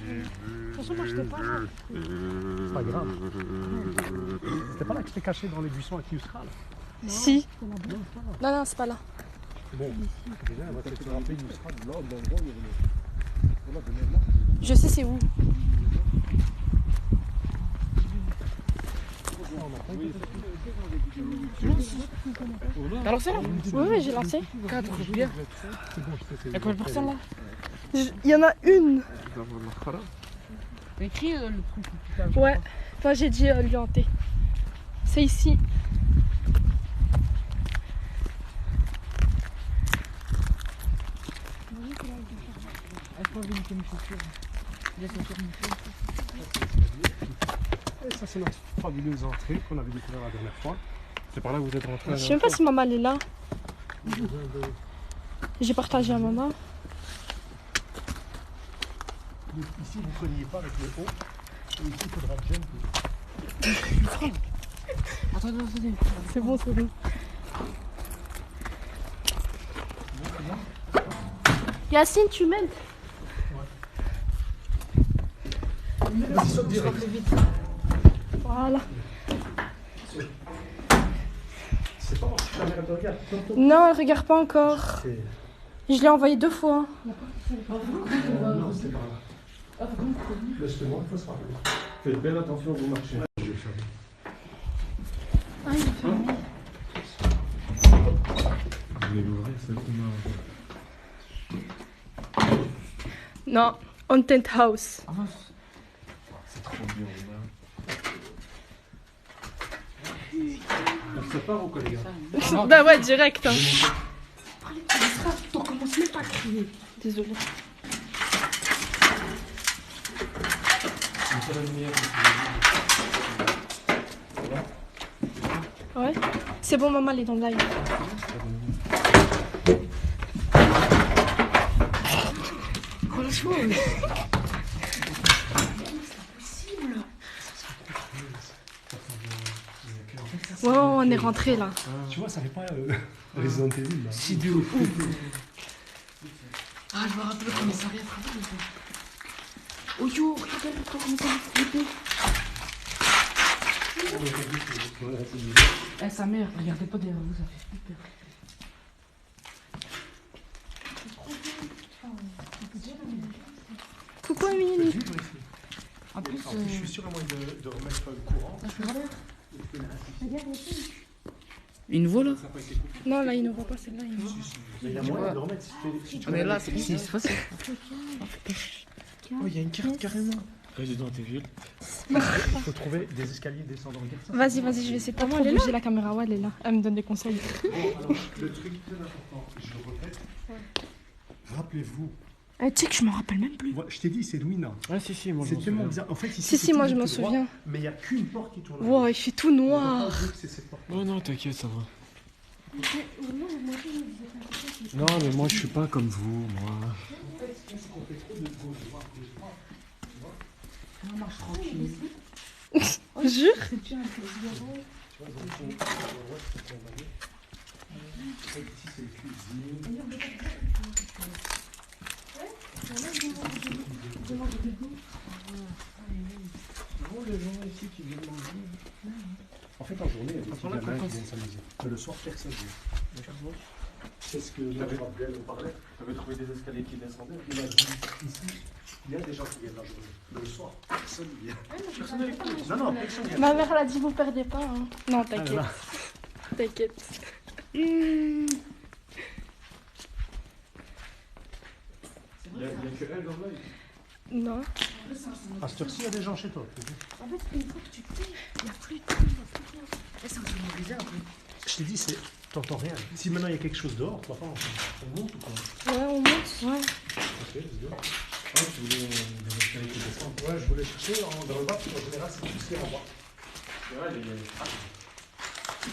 toute façon, moi, j'étais pas là. C'est pas grave. C'était pas là que j'étais caché dans les buissons avec Yusra, là? Si. Non, c'est pas là. Non, non, c'est pas là. Bon, déjà, on va essayer de se rappeler Yusra de là, de l'endroit où il y avait le... Voilà, de même là. Je sais c'est où. T'as lancé là? Oui, oui, j'ai lancé. 4, bien. C'est bon, je sais. Y'a combien de personnes là? Il y en a une. T'as écrit le truc. Ouais. Enfin, j'ai dit lui hanter. C'est ici. Est-ce qu'on veut niquer mes chaussures? Il y a ses chaussures Et ça, c'est notre fabuleuse entrée qu'on avait découvert la dernière fois. C'est par là que vous êtes rentré. Je sais même pas si maman elle est là. J'ai partagé à maman. Ici, vous ne colliez pas avec le haut. Et ici, il faudra jump. Attendez. C'est bon, c'est bon. Yacine, tu m'aides? Vas-y, saute direct. Voilà. C'est pas si la caméra te regarde. Non, elle regarde pas encore. C'est... Je l'ai envoyé 2 fois. Non, c'est par là. Laisse-moi, il faut se rappeler. Faites bien attention, vous marchez. Je vais faire. Ah, il est fermé. Vous voulez l'ouvrir, c'est qu'on a... Non, Haunted House. C'est trop bien, on se part ou quoi, les gars? Bah ouais, direct. Hein. T'en commences même pas à crier. Désolée. Ouais. C'est bon, maman, elle est dans le live. Franchement, Ouais, on est rentré là. Tu vois, ça fait pas Resident Evil, là. c'est de ouf. Ah, je me rappelle le commissariat travail. Oh yo, regarde comment ça va flipper. Eh, sa mère, regardez pas derrière vous, ça fait flipper. Coucou, Émilie. En plus, Je suis sûr à moi de remettre le courant. une voix là? Ça n'a pas été coupé. Non, là, il ne voit pas celle-là. Il voit. Mais il y a moyen de remettre si tu On est là, c'est ici, c'est facile. Oh, il y a une carte carrément. Resident Evil. Il faut trouver des escaliers descendants. Vas-y, vas-y, je vais essayer de pas trop bouger la caméra. Ouais, elle est là. Elle me donne des conseils. Bon, alors, le truc très important, je le répète. Rappelez-vous. Tu sais que je m'en rappelle même plus. Je t'ai dit, c'est Louina. Ah si, moi je C'est m'en tellement souviens. bizarre. En fait, ici, Si, c'est si, tout moi du je m'en tout droit, souviens. Mais il n'y a qu'une porte qui tourne. Wow, il fait tout noir. C'est cette porte. Oh non, t'inquiète, ça va. Non, mais moi je suis pas comme vous, moi. On marche tranquille. Jure. En fait, en journée, il y a des petits gamins qui viennent s'amuser. Mais le soir, personne vient. C'est ce que j'avais nous parlait. J'avais trouvé des escaliers qui descendaient. Il a dit ici, il y a des gens qui viennent la journée. Le soir, personne ne vient. Non, non, personne ne vient. Ma mère elle a dit vous perdez pas. Hein. Non, t'inquiète. là. T'inquiète. Il n'y a que elle dans l'œil. Non. À cette heure-ci, il y a des gens chez toi. En fait, une fois que tu payes, il n'y a plus de temps. C'est un peu bizarre. Je t'ai dit, t'entends rien. Si maintenant il y a quelque chose dehors, toi, on monte ou quoi? Ouais, on monte. Ouais. Ok, let's go. Ah, tu voulais des escaliers qui descendent? Ouais, je voulais chercher dans le bas, parce qu'en général, c'est tous les en bas. C'est vrai,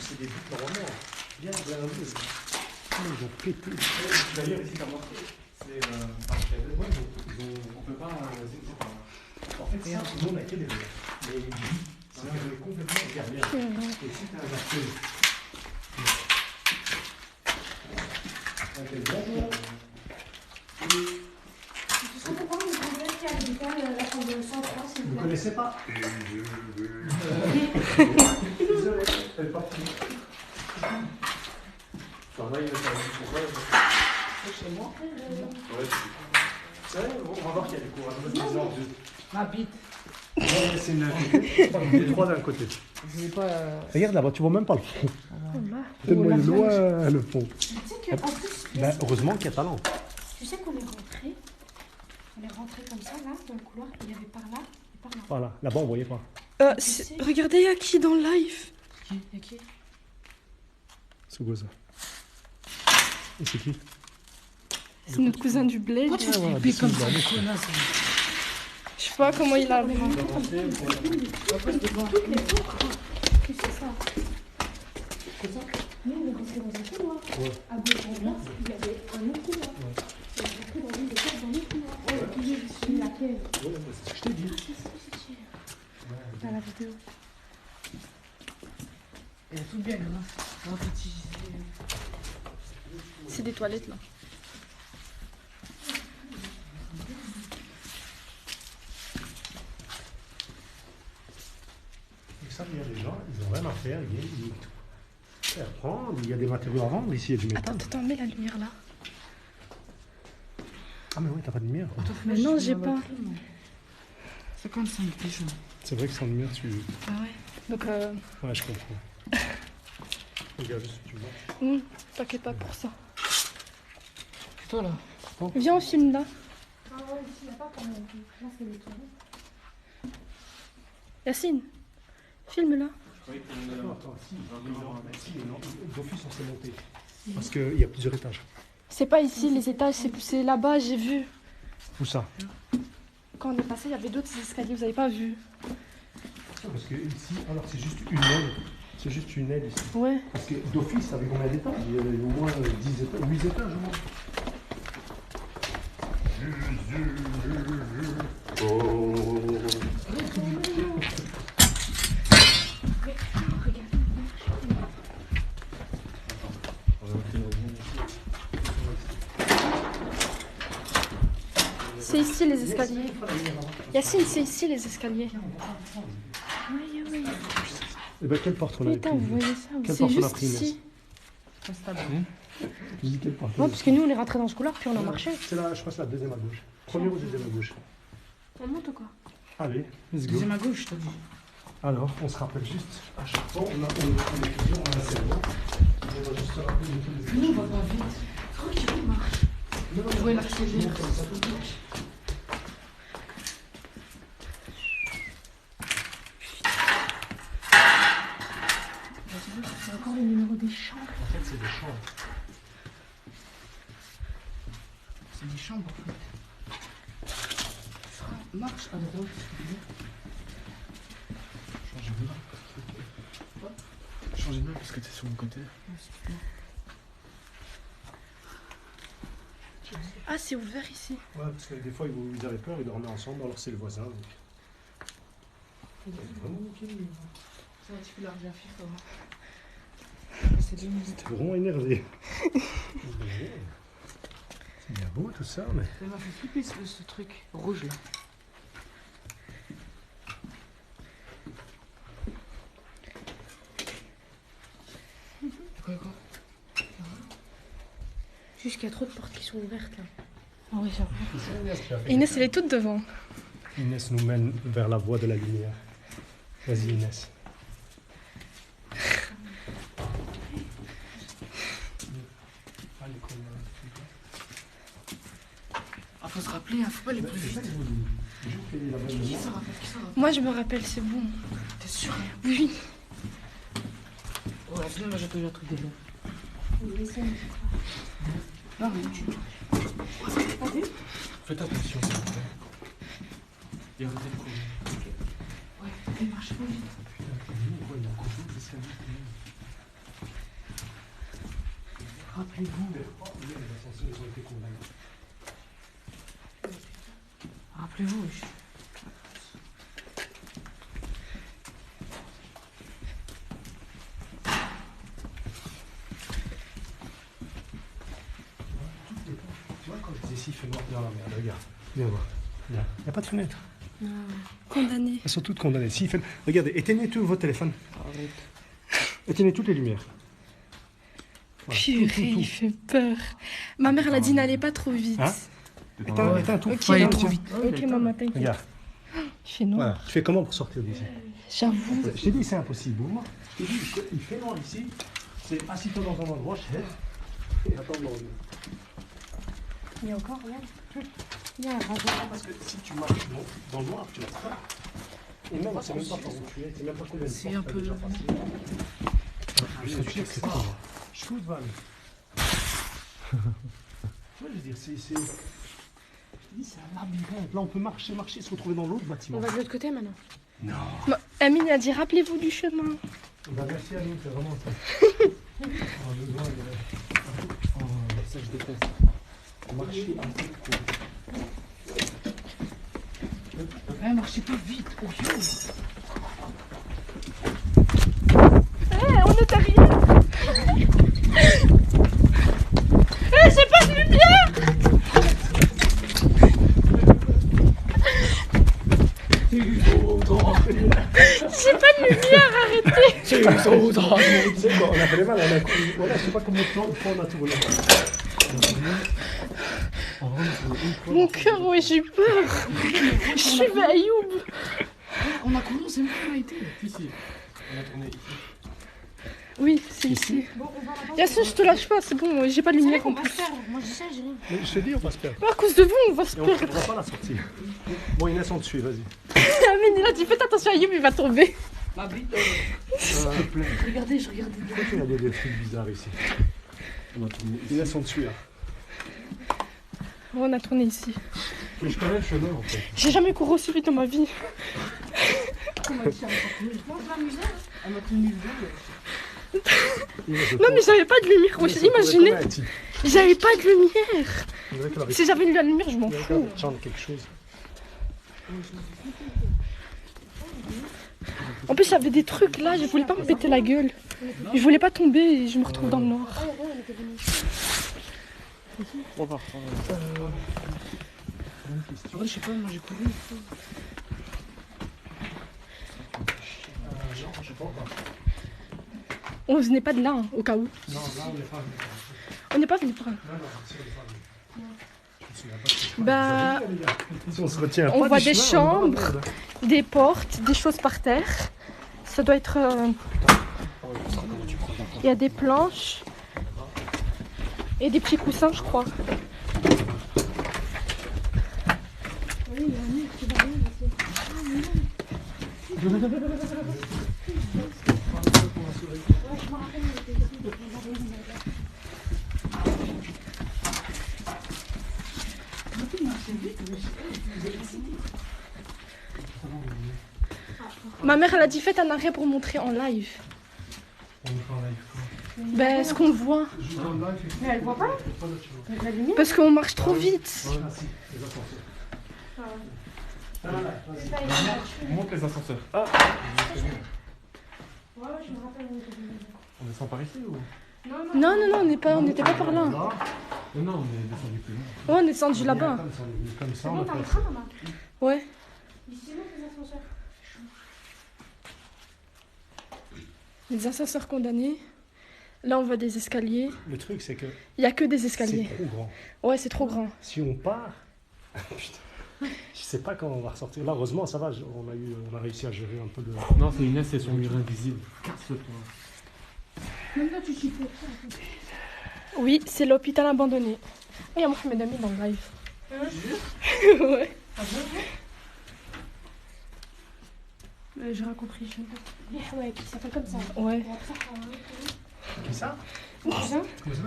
c'est des buts normalement. Bien blindés. Ils ont pété. D'ailleurs, ici, t'as remarqué, c'est ouais, on peut pas. En fait, ça, tout le monde a quel derrière. Mais c'est complètement derrière. Et si t'as un accueil. Tu sais pourquoi on est en train de faire ne connaissez pas? Désolé, elle est partie. Ça va, il va faire du courage. C'est chez moi. Ouais, C'est vrai, on va voir qu'il y a des cours. Ma bite. C'est une les trois d'un côté. Je vais pas. Regarde là-bas, tu vois même pas le fond. Tellement il est loin le fond. Tu sais qu'en plus, Ben, heureusement qu'il y a talent. tu sais qu'on est rentré. On est rentré comme ça, là, dans le couloir. Il y avait par là et par là. Voilà, là-bas on voyait pas. Regardez, il y a qui dans le live? Et qui? C'est quoi ça? Et c'est qui? C'est notre cousin du bled. Pourquoi tu fais ouais, flipper comme ça, c'est connasse? Je sais pas comment il a. Toutes les portes, tu sais ça. Nous, on est rentré dans un couloir. Ouais. À gauche, en bas, il y avait un autre couloir. On est rentré dans une des portes dans l'autre couloir. Qui est laquelle? Ouais, c'est ce que je t'ai dit. Dans la vidéo. Elle est tout bien, connasse. On va fétichiser. C'est des toilettes là. Et ça, il y a des gens, ils ont rien à faire, ils viennent tout. Et apprendre, il y a des matériaux à vendre ici, il y a du métal. Attends, mets la lumière là. Ah mais oui, t'as pas de lumière. Mais non, j'ai pas. 55 déjà. C'est vrai que sans lumière, tu... Ah ouais. Donc, Ouais, je comprends. Regarde juste, tu vois. t'inquiète pas pour ça. C'est toi là. Viens, on filme là. Ah ouais, ici, il n'y a pas quand même. Là, c'est les toilettes. Yacine, filme là. Attends, si, mais non, d'office on s'est monté. Parce qu'il y a plusieurs étages. C'est pas ici les étages, c'est là-bas, j'ai vu. Où ça? Quand on est passé, il y avait d'autres escaliers, vous avez pas vu? Parce que ici, alors c'est juste une aile. C'est juste une aile ici. Ouais. Parce que d'office, ça avait combien d'étages? Il y avait au moins 10 étages, 8 étages au moins. C'est ici les escaliers. Yacine, c'est ici les escaliers. Oui, oui. Et ben quelle porte on a Putain, pris? vous voyez ça? Quelle C'est porte on a juste pris, Inès? ici. Je dis quelle porte? Ouais, parce que nous, on est rentrés dans ce couloir, puis on a marché. C'est là, je crois que c'est la deuxième à gauche. Première ou deuxième à gauche? On monte ou quoi? Allez, let's go. Deuxième à gauche, t'as dit. Alors, on se rappelle juste, à chaque fois, on a les clients, on a un cerveau. On va juste se rappeler de tous les Nous, on va pas vite. Tranquille, on marche. Non, non, Vous voyez l'artillerie. non, ça peut pas. C'est encore le numéro des chambres. En fait, c'est des chambres. C'est des chambres, en fait. Marche à droite. Changez de main. Changez de main parce que t'es sur mon côté. Ah, c'est ouvert ici. Ouais, parce que des fois, ils avaient peur, ils dormaient ensemble, alors c'est le voisin. Donc. Il est vraiment ok, lui. Ça va, tu peux l'argent FIFA. C'est 2 minutes. T'es vraiment énervé. C'est bien beau tout ça, mais. Ça m'a fait flipper ce truc rouge là. Quoi? Juste qu'il y a trop de portes qui sont ouvertes là. Ah oui, j'avoue. C'est Inès qui a fait. Inès, elle est toute devant. Inès nous mène vers la voie de la lumière. Vas-y, Inès. Ah, faut se rappeler, hein, faut pas aller plus vite. Qui s'en rappelle? Qui s'en rappelle? Moi, je me rappelle, c'est bon. T'es sûr? Oui. Ouais, sinon, moi j'ai pas eu un truc déjà. Oui, c'est Non, mais tu. Faites attention, s'il vous plaît. Et arrêtez de courir. Ouais, elle marche pas vite. Rappelez-vous. Rappelez-vous, wesh. Tu vois, quand je dis ici, il fait noir dans la merde, regarde. Viens voir. Viens. Il n'y a pas de fenêtre. Condamné. Elles sont toutes condamnées. Si, regardez, éteignez tous vos téléphones. Éteignez toutes les lumières. Voilà, Purée, il fait peur. Ma mère, elle a dit n'allez pas trop vite. Hein Éteins tout. Ok, Faut aller maman. trop vite. Ok, maman, t'inquiète. Regarde, Il fait noir. voilà. Tu fais comment pour sortir d'ici? J'avoue. Je t'ai dit, c'est impossible. Moi, je t'ai dit, il fait noir ici. C'est assis-toi dans un endroit, je et attends dans le... Il y a encore, regarde. Il y a un radeau. Parce que si tu marches dans le noir, tu vas pas. Et même, c'est même pas par où tu es, c'est même pas combien de C'est temps un tu as peu- déjà passé. Je sais que c'est pas. Je suis devant. Tu vois, je veux dire, c'est. Je te dis, c'est un labyrinthe. Là, on peut marcher, se retrouver dans l'autre bâtiment. On va de l'autre côté maintenant. Non. Amine a dit rappelez-vous du chemin. Bah, merci à nous, c'est vraiment ça. Oh, besoin de... Oh, ça, je déteste. Marcher un peu trop. Ouais, marchez pas vite. Oh, yo. On est derrière. J'ai pas de lumière. J'ai pas de lumière, arrêtez. C'est bon, on a fait les mal, on a couru. Voilà, je sais pas combien de temps on a tourné. Mon cœur, ouais, j'ai peur. Je suis Ayoub. On a couru, on sait même pas où on a été. Ici. On a tourné ici. Oui, c'est ici. Bon, on va là-bas. Yassine, je te lâche pas, c'est bon, j'ai pas de C'est vrai lumière en qu'on va plus. se perdre. Moi, je dis ça, j'ai rien. Mais je te dis, on va se perdre. À cause de vous, on va se Et on perdre. ne trouvera pas la sortie. Bon, Inès, on te suit, vas-y. Amine, il a dit faites attention à Ayoub, il va tomber. Ma bite. S'il te plaît. Regardez, je regardais. Pourquoi il y a des trucs bizarres ici? On a tourné ici. Inès, on te suit, là. On a tourné ici. Mais je connais le chemin, en fait. J'ai jamais couru aussi vite dans ma vie. Comment elle dit, elle Bon, je m'amusais. Elle m'a tenu le Non, mais j'avais pas de lumière. Moi, imaginez, j'avais pas de lumière. Si j'avais eu la lumière, je m'en fous. Chante quelque chose. En plus, il y avait des trucs là, je voulais pas me péter la gueule. Je voulais pas tomber et je me retrouve dans le noir. Ah, ouais, on était venus. On va Je sais pas, moi j'ai couru. On venait pas de là, hein, au cas où. Non, là, on n'est pas venu. On n'est pas venu par là. Non, si, on n'est pas venu. Je me souviens pas. Bah, Si on se retient on pas voit du des chemin, on est dans la chambres, merde. des portes, des choses par terre. Ça doit être. Il y a des planches et des petits coussins, je crois. Oui, il y a un mur qui va bien, là, c'est- Ouais, je me rappelle, on était ici, donc on va venir, là. Ma mère, elle a dit faites un arrêt pour montrer en live. On est pas en live, quoi. Ben, ce qu'on voit. Je joue dans le live, Mais elle voit pas avec la lumière. Parce qu'on marche trop vite. Voilà, si, les ascenseurs. Ah, Ah, là, c'est vas-y. pas une- On monte les ascenseurs. Ouais, je me rappelle, on était venus. On descend par ici ou? Non, on n'était pas par là. Là, Non, on est descendu plus loin. Ouais, on est descendu là-bas. comme ça, comme ça, C'est on bon, a t'as le pas- train, maman. Ouais. Ici, non, les ascenseurs. Les ascenseurs condamnés. Là, on voit des escaliers. Le truc, c'est que Il y a que des c'est escaliers. trop grand. Ouais, c'est trop grand. Si on part, putain, je sais pas quand on va ressortir. Là, heureusement, ça va. On a réussi à gérer un peu de. Non, c'est Inès, c'est son mur invisible. Casse-toi. Même là, tu chiffres. Oui, c'est l'hôpital abandonné. Ah, il y a Mohamed Ami dans le live. Ouais. Ah bon? J'ai rien compris, je sais pas. Ouais, qui s'appelle comme ça. Ouais. Qui ça? Mon cousin, Comment ça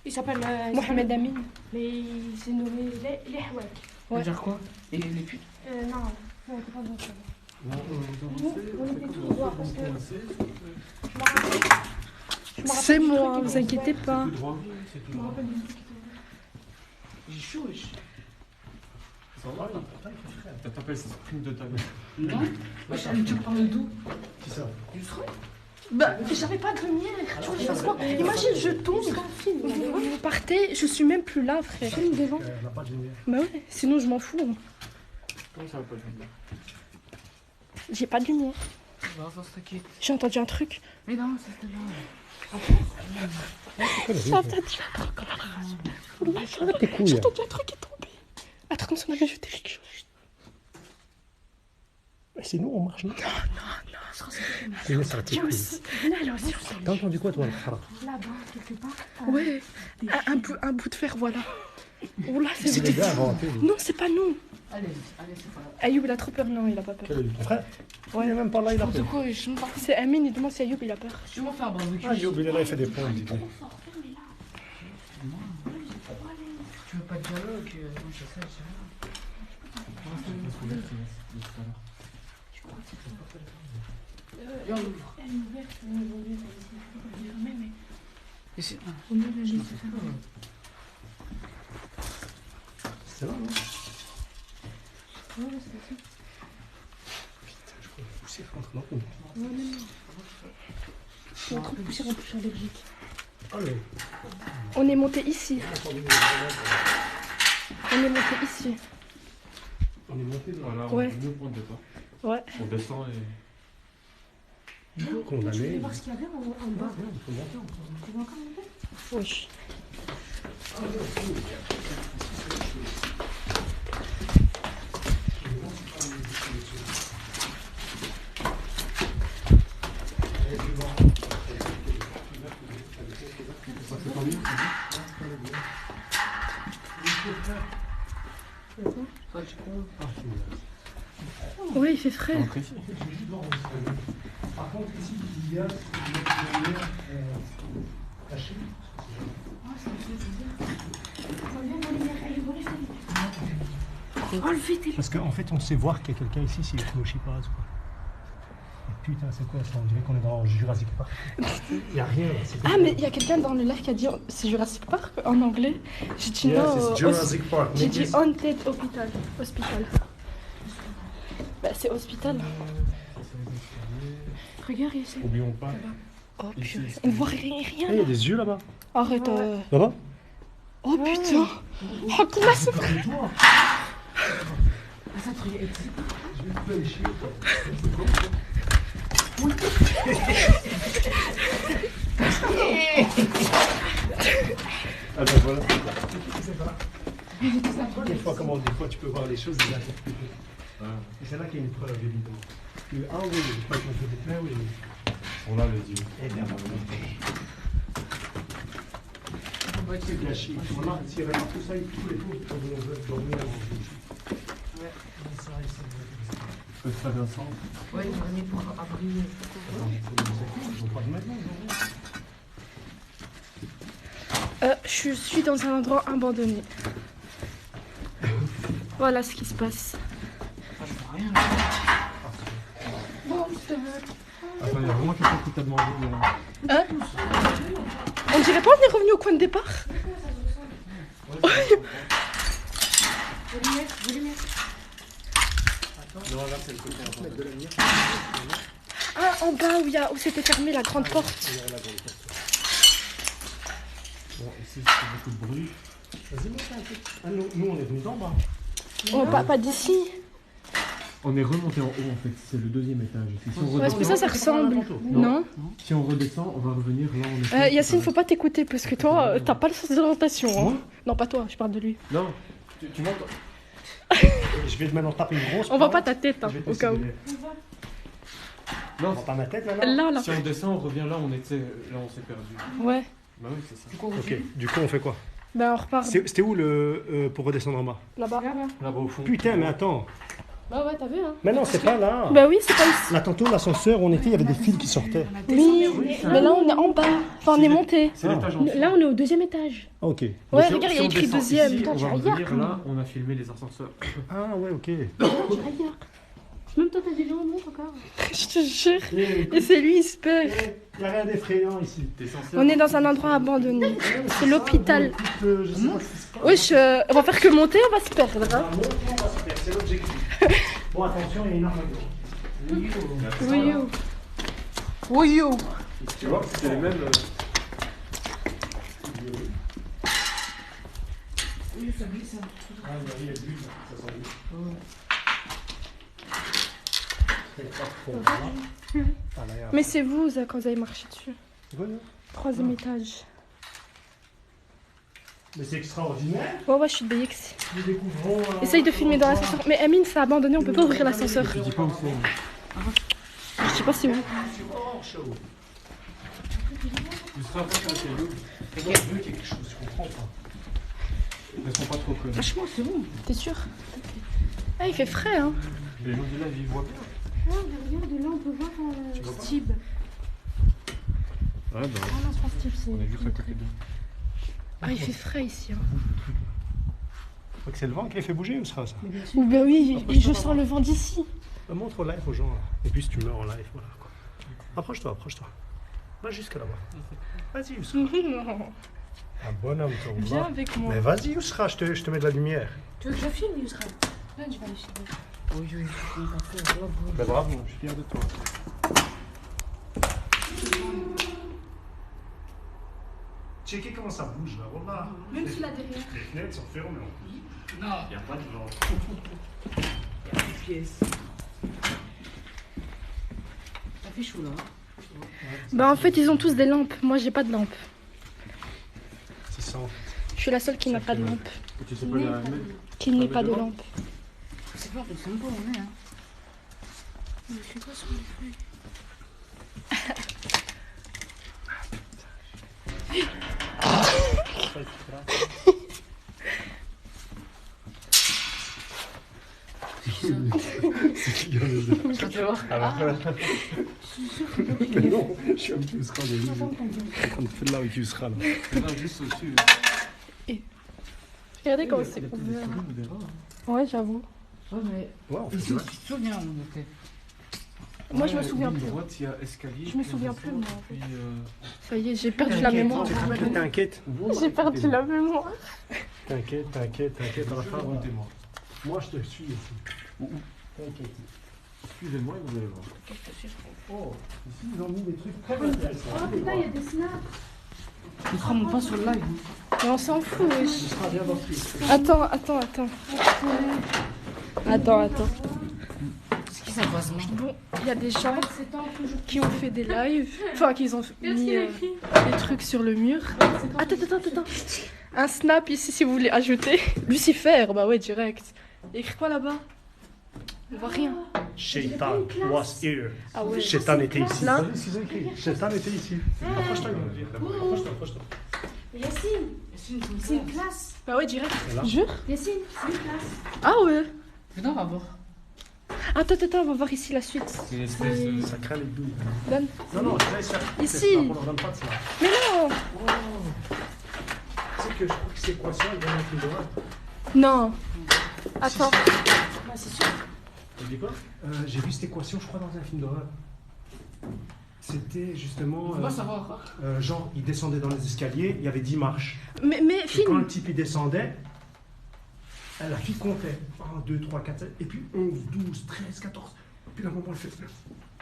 il s'appelle. Mohamed Amin. Mais il s'est nommé les Hawek. Ça veut dire quoi? Et les putes? Non, non, c'est pas bon. ça. Non, On était tous droits parce que. Je me rappelle. C'est moi, vous inquiétez pas. tout droit. C'est tout Je me droit. rappelle. J'ai chaud, wesh. Ça va, il fait frais. T'appelles ça sprint de ta gueule. Non? Wesh, elle me tire par le dos. Qui ça? Du seul? Bah, j'avais pas de lumière. Tu veux que je fasse quoi? Imagine, je tombe. Vous partez, je suis même plus là, frère. Film devant. On n'a pas de lumière. Bah ouais, sinon je m'en fous. Comment ça va pas le lumière? J'ai pas de lumière. Non, ça t'inquiète. J'ai entendu un truc. Mais non, c'était là. J'ai entendu un truc. Arrête tes couilles. J'ai entendu un truc qui est tombé. Attends, comme si on avait jeté quelque chose. C'est nous, on marche, non? Non. Mais ça J'ai aussi. Là aussi. T'as entendu quoi, toi? Là-bas, quelque part. Ouais. Un bout de fer, voilà. Oh là, c'est C'est les gars avant. Non, c'est pas nous. Allez, c'est pas grave. Ayoub, il a trop peur. Non, il a pas peur. Ton frère? Ouais. Il est même pas là, il a N'importe peur. quoi, je me parle. C'est Amine, il demande si Ayoub, il a peur. Je vais m'en faire un barbecue. Ah, Youb, il est là, il fait des points. Tu veux pas de dialogue? Non, je sais, Elle est ouverte, on est ouverte, elle est fermée, mais Et c'est... au mieux de la laisser fermée. C'est là, non? Ouais, c'est ça. Putain, je crois que la poussière rentre dans l'eau. Non. Il y a trop de poussière en plus en Belgique. Allez. On est monté ici. On est monté ici. On est monté dans Voilà, Ouais. on est mieux pour le départ. Ouais. On descend et. Tu condamné. voulais voir ce qu'il y avait en bas. Il faut monter encore. Tu veux encore monter? Oui. Oui, il fait frais. Par contre, ici, il y a une lumière cachée. Enlevez tes... Parce qu'en fait, on sait voir qu'il y a quelqu'un ici s'il est chipaz, quoi. Et putain, c'est quoi ça? On dirait qu'on est dans Jurassic Park. Il n'y a rien. Ah, mais il y a quelqu'un dans le live qui a dit c'est Jurassic Park en anglais. J'ai dit Yeah, non. c'est Jurassic Park. J'ai dit Haunted Hospital. Bah, c'est hospital. Regarde ici. Oublions pas. Oh Ici, putain. ici. On voit rien. Il y a des yeux là-bas. Arrête. Là-bas? Oh putain. Oh, comment ça? Ça, tu regardes ici. Je vais te faire chier. Ah ben voilà. Des fois tu peux voir les choses déjà interprétées. Et c'est là qu'il y a une preuve évidemment. Que, ah oui, je crois qu'on peut des plaies, oui. On a les yeux. Eh bien, c'est gâché. Voilà, s'il y avait pas tout ça, tous les jours, on veut dormir avant de manger. Ouais. C'est vrai, c'est vrai. Je peux te faire un sang. Ouais, ils ont mis pour abriter. Ils n'ont pas de maintenant, Je suis dans un endroit abandonné. Voilà ce qui se passe. Ah, je vois rien. Attends, il y a vraiment quelqu'un qui t'a demandé. Hein? On dirait pas on est revenu au coin de départ? Non, là, c'est le côté mettre de la lumière. Ah, en bas où c'était fermé la grande porte. Bon, ici, c'est beaucoup de bruit. Vas-y, monte un peu. Ah, nous, on est venus d'en bas. Oh, pas d'ici. On est remonté en haut en fait, c'est le deuxième étage. Si on Ouais, c'est redescend, pour ça ressemble. Non. si on redescend, on va revenir là où on était. Yacine, faut pas t'écouter parce que toi, t'as pas le sens de l'orientation. Hein. Moi Non, pas toi, je parle de lui. Non, tu montes. Je vais maintenant taper une grosse. On voit plante. pas ta tête, hein, Je vais te au cas où. laisser Non, On voit pas ma tête maintenant. Là. si on descend, on revient là, on était, là on s'est perdu. Ouais. Bah oui, c'est ça. Ok, du coup, on fait quoi? Ben, on repart C'était où le pour redescendre en bas? là-bas. Là-bas au fond. Putain, mais attends. Bah ouais, t'as vu, hein. Mais non, c'est pas là. Bah oui, c'est pas ici. Là, tantôt, l'ascenseur, on était, il y avait des fils qui sortaient. Oui, mais là, on est en bas. Enfin, on est monté. C'est l'étage en dessous. Là, on est au deuxième étage. Ah, ok. Ouais, Si on- regarde, il y si a on écrit descend deuxième. ici, Putain, on tu va regardes. revenir là, on a filmé les ascenseurs. Ah, ouais, ok. Tu regardes. Même toi, t'as des gens en montre encore. Je te jure. Il Et c'est lui, il se perd. n'y a rien d'effrayant ici. T'es censé. On est dans un endroit abandonné. C'est l'hôpital. Je sais pas ce qui se passe. Wesh, on va faire que monter, on va se perdre. Hein. Ah, monte, on va se faire, c'est l'objectif. Bon, attention, il y a une arme dedans. Oui, yo. Oui, yo. Tu vois, c'est les mêmes. Oui, ça glisse. Ah, il y a bu, ça sent Mais c'est vous, ça, quand vous avez marché dessus. Voilà. 3e étage. Mais c'est extraordinaire. Ouais, je suis de BX. Nous découvrons. Essaye de filmer dans l'ascenseur. Mais Amine, c'est abandonné, on peut pas ouvrir l'ascenseur. Je dis pas où c'est. Je sais pas si vous. Je sais pas quand c'est où. Et moi, je veux qu'il y ait quelque chose, je comprends pas. Elles sont pas trop connues. Franchement, c'est bon. T'es sûr? Ah, il fait frais, hein. Les gens de là, ils voient bien. Ah, mais regarde, là, on peut voir Steve. Ouais, bah, Ah non, c'est pas Steve, c'est. on est juste à côté d'eux. Ah, il fait frais ici. Hein. Faut que c'est le vent qui les fait bouger ou ça? Ou ben oui, je sens le vent d'ici. Montre au live aux gens. Là. Et puis si tu meurs en live, voilà quoi. Approche-toi, approche-toi. Va jusque là-bas. Vas-y, Yousra. Un bonhomme, toi. Viens avec moi. Mais vas-y, Yousra, je te mets de la lumière. Tu veux que je filme, Yusra? Là, je vais aller filmer. Oui, oui, on va faire là. Bah, bravo, je suis fier de toi. Checker comment ça bouge là, voilà. Même si là derrière. Les fenêtres sont fermées en plus. Non, Il n'y a pas de vent. il y a des pièces. Ça fait chaud là. Bah, en fait, ils ont tous des lampes. Moi, j'ai pas de lampe. C'est ça en fait. Je suis la seule qui n'a pas de lampe. Tu sais pas la mettre. Qui n'ait pas de lampe. C'est pas de sympa, on est, hein. Mais je sais pas sur les feuilles. C'est qui qui a les yeux? Ça te voir. Mais non, je suis avec Yousra. Je suis en train de faire là avec Yousra. Là. C'est là, juste au-dessus. Regardez comment c'est ouvert. Ouais, j'avoue. Ouais, mais. Ouais, on fait Ils ça. se souviennent, on était. Moi, je me souviens ligne plus. droite, il y a escalier. Je me souviens plus, moi, en Puis, Ça y est, j'ai perdu la mémoire. T'inquiète. J'ai perdu la mémoire. T'inquiète, t'inquiète, t'inquiète. À la fin, voilà. racontez-moi. Moi, je te suis ici. T'inquiète. Suivez-moi et vous allez voir. Oh, ici, ils ont mis des trucs très intéressants. Oh putain, il y a des snaps. Ne te remonte pas sur le live. Mais on s'en fout, wesh. Yousra, viens dans le truc. Attends. Attends. Ce qui ça passe, mec. Bon, il y a des gens C'est temps toujours. qui ont fait des lives. Enfin, qui ont Qu'est-ce mis qu'il a écrit? des trucs sur le mur. Attends. Un snap ici si vous voulez ajouter. Lucifer, bah ouais, direct. Il y a écrit quoi là-bas? On voit rien. Shaitan was here. Ah ouais. Shaitan était ici. Là. Regardez ce qu'ils ont écrit. Shaitan était ici. Approche-toi, ils vont le dire. Approche-toi. Yacine, c'est une classe. Bah ouais, direct. Et là Jure? Yacine, c'est une classe. Ah ouais. Putain, on va voir. Attends, on va voir ici la suite. C'est une espèce de. Ça craint les douilles. Donne. Non, je laisse faire. Ici. On leur donne pas de ça. Mais non. Tu sais que je crois que c'est équation, ils donnent un film d'horreur. Non. Attends. Bah, c'est sûr. Tu dis quoi? J'ai vu cette équation, je crois, dans un film d'horreur. C'était justement. On va savoir. Genre, il descendait dans les escaliers, il y avait 10 marches. Mais Et quand filme. le type il descendait, la fille comptait 1, 2, 3, 4, 7, et puis 11, 12, 13, 14. Puis là, moment, elle fait.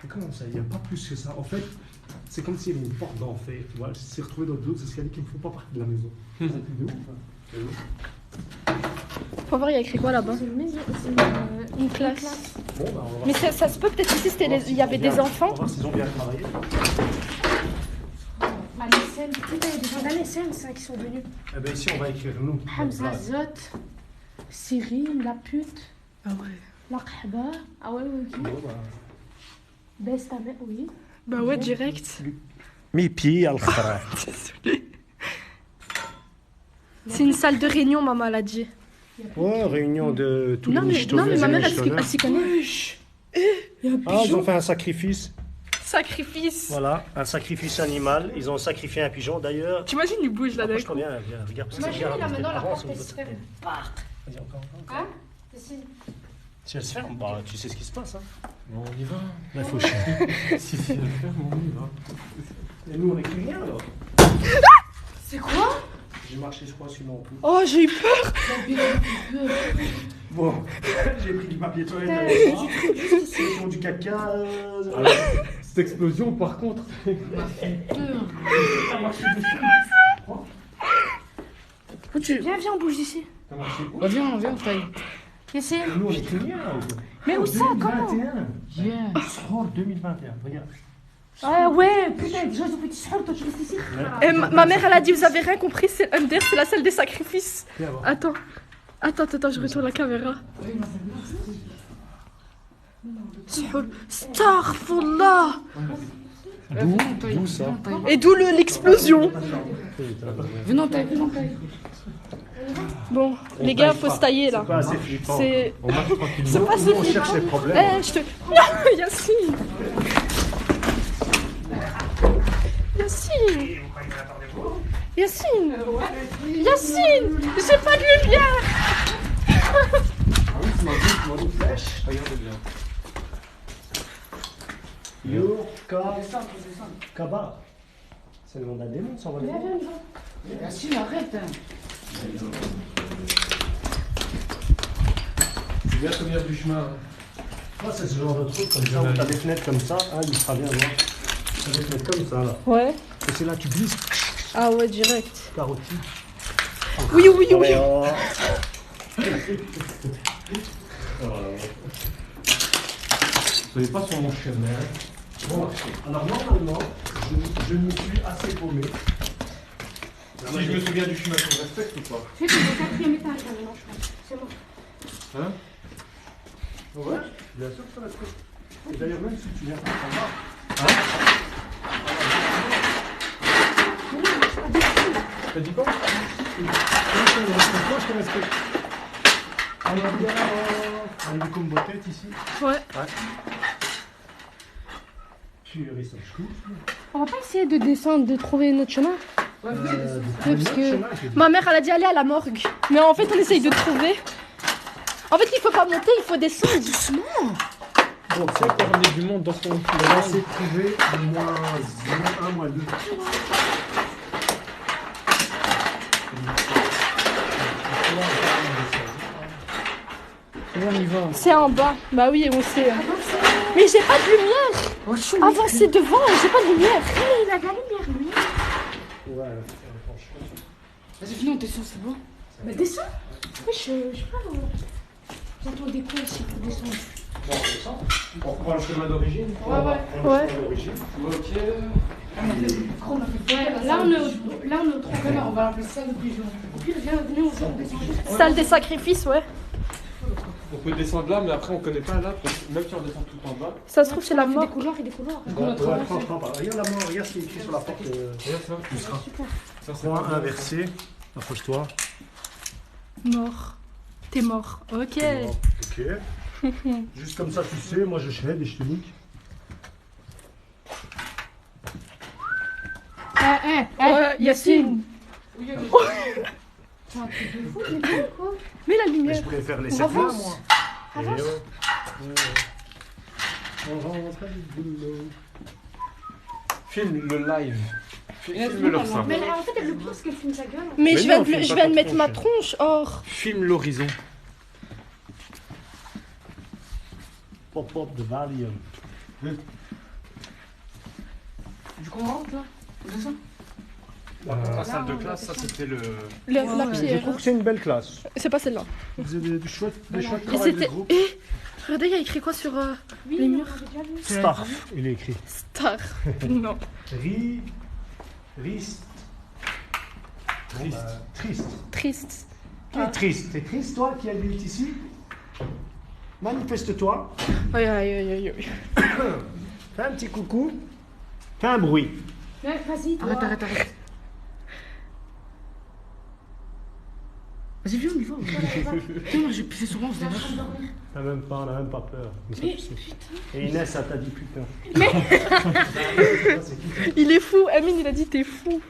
Et comment ça? Il n'y a pas plus que ça. En fait, c'est comme s'il y avait une porte d'enfer. Tu vois, elle s'est retrouvée dans d'autres escaliers qui ne font pas partie de la maison. C'est un truc de ouf, hein. Faut voir, il y a écrit quoi là-bas? C'est une maison. C'est Une classe. Bon, bah, on va voir. Mais ça se peut peut-être ici, c'était il y avait des On va enfants. voir s'ils ont bien travaillé. à l'ESN. Putain, il y a des gens d'à l'ESN, ça, qui sont venus. Eh ben ici, on va écrire nous. Hamza Zot, Cyril, la pute, Ah ouais. la khaba. Ah ouais, ok. Bon, bah. Baisse ta mère, oui. Bah ouais, direct. Mi pied al khara. Désolée. C'est une salle de réunion, maman l'a dit. Oh, réunion de tous Non les mais michetonneurs. ma mère, et les elle s'y connaît. Ah, ils ont fait un sacrifice. Sacrifice. Voilà, un sacrifice animal. Ils ont sacrifié un pigeon d'ailleurs. T'imagines, il bouge là d'un Approche-toi coup. bien, viens, regarde. parce que Imagine, regarde, là, maintenant, la avance, porte, on elle peut- se ferme. Vas-y, encore. Hein Cécile. Si elle se ferme, bah, tu sais ce qui se passe. Hein. Bon, on y va. Là, il faut chier. Si, elle ferme, on y va. Et nous, on écrit rien alors. C'est quoi? J'ai marché, je crois, sur mon pouls. Oh, j'ai eu peur. Bon, j'ai pris du papier toilette. Ils font du caca. Cette explosion, par contre. Viens, on bouge d'ici. Ça marche Bah, viens, taille. Yassine. Nous, on est combien là? Mais où ça? Comment? 2021. Yeah. Sahur 2021. Regarde. Ah ouais, Putain, déjà, ils ont fait tisser, toi, tu restes ici. Et ma mère, elle a dit, vous avez rien compris, c'est Under, c'est la salle des sacrifices. Viens voir. Attends, je retourne la caméra. Astaghfirullah. D'où ça? Et d'où l'explosion. Venons, taille, venons, taille. Bon, les gars, faut se tailler là. C'est pas assez flippant. C'est On marche tranquillement. c'est pas Nous, assez on cherche flippant. les problèmes. Eh, je te. Non, Yacine. Yacine. Yacine. Yacine. J'ai pas de lumière. Tu m'as dit flèche. Regardez bien. Kaba. C'est le nom d'un démon, ça, on va le voir. Yacine, arrête. C'est bien combien du chemin. Moi, c'est ce genre de truc comme ça, où t'as des fenêtres comme ça. Ah, il sera bien, voir. T'as des fenêtres comme ça, là. Ouais. Et c'est là que tu glisses, Ah ouais, direct. carotide. Oui, oui, oui. Soyez pas sur mon chemin. Bon, alors normalement, je me suis assez paumé. Si je me souviens du chemin, tu me respectes ou pas? C'est le 4e étage, là, maintenant, je pense. C'est bon. Hein? Ouais, bien sûr que ça respecte. Et d'ailleurs, même si tu viens par en bas, T'as dit quoi? moi je te respecte. Alors, bien, on a comme tête ici. Ouais. Tu risques de couche. On va pas essayer de descendre, de trouver notre chemin. Ouais, parce que ma mère, elle a dit aller à la morgue. Mais en fait, on essaye de trouver. En fait, il faut pas monter, il faut descendre doucement. Bon, C'est pour ramener du monde dans son. on va essayer de trouver moins 1, moins 2. on y va. C'est en bas. Bah oui, on sait. Mais j'ai pas de lumière. Oh, chou, Avancez devant, j'ai pas de lumière. Il a de la lumière, lui. Ouais, franchement. Vas-y, venons, descends, c'est bon. Mais descends. Oui, je sais pas. J'attendais quoi ici pour descendre? Bon, on descend. On reprend le chemin d'origine. Ouais, ouais. On reprend Ouais. le chemin d'origine. Ok. Là, on est au 3. On va l'appeler ça le pigeon. Au pire, viens, venez, on descend. Salle des sacrifices, ouais. On peut descendre là, mais après on connaît pas là. Parce que même si on descend tout en bas. Ça se trouve, c'est la Des mort. couloirs et des couloirs. Franchement pas. Regarde la mort, regarde ce qui est écrit sur la porte. Regarde ça. Tu seras. Ça, c'est Point pas- inversé. Approche-toi. Mort. T'es mort. Ok. Ok. Juste comme ça, tu sais, moi je shred et je te nique. Ouais, Yacine. C'est un truc de fou, mais quoi? Mets la Mais lumière. je préfère les On cercles là, avance. moi. Avance. Et on rentre du boulot. Filme le live. Filme leur ça. Mais là, en fait, elle le pense qu'elle filme sa gueule. Mais Mais je viens non, de, filme je pas viens ta de mettre ma tronche. tronche or. Filme l'horizon. Pop de Valium. Du coup, on rentre là. On descend. La salle de classe, ça c'était le. La Je pierre. trouve que c'est une belle classe. C'est pas celle-là. Vous avez du chouette, des chouettes Et travail de c'était. groupe. Eh, regardez, il y a écrit quoi sur Oui, les on murs? avait déjà vu. Star, il est écrit. Star. Non. Riste. Triste. Triste. Triste. Qui est triste? T'es triste, toi, qui habite ici? Manifeste-toi. Aïe, aïe, aïe, aïe, aïe. Fais un petit coucou. Fais un bruit. Ouais, vas-y, toi. Arrête. Vas-y, viens, on y va. Tiens, moi, j'ai pissé sur moi, on se démarre. On n'a même pas peur. Mais ça, tu sais. Et Inès, ça t'a dit putain. Il est fou. Amine, il a dit t'es fou.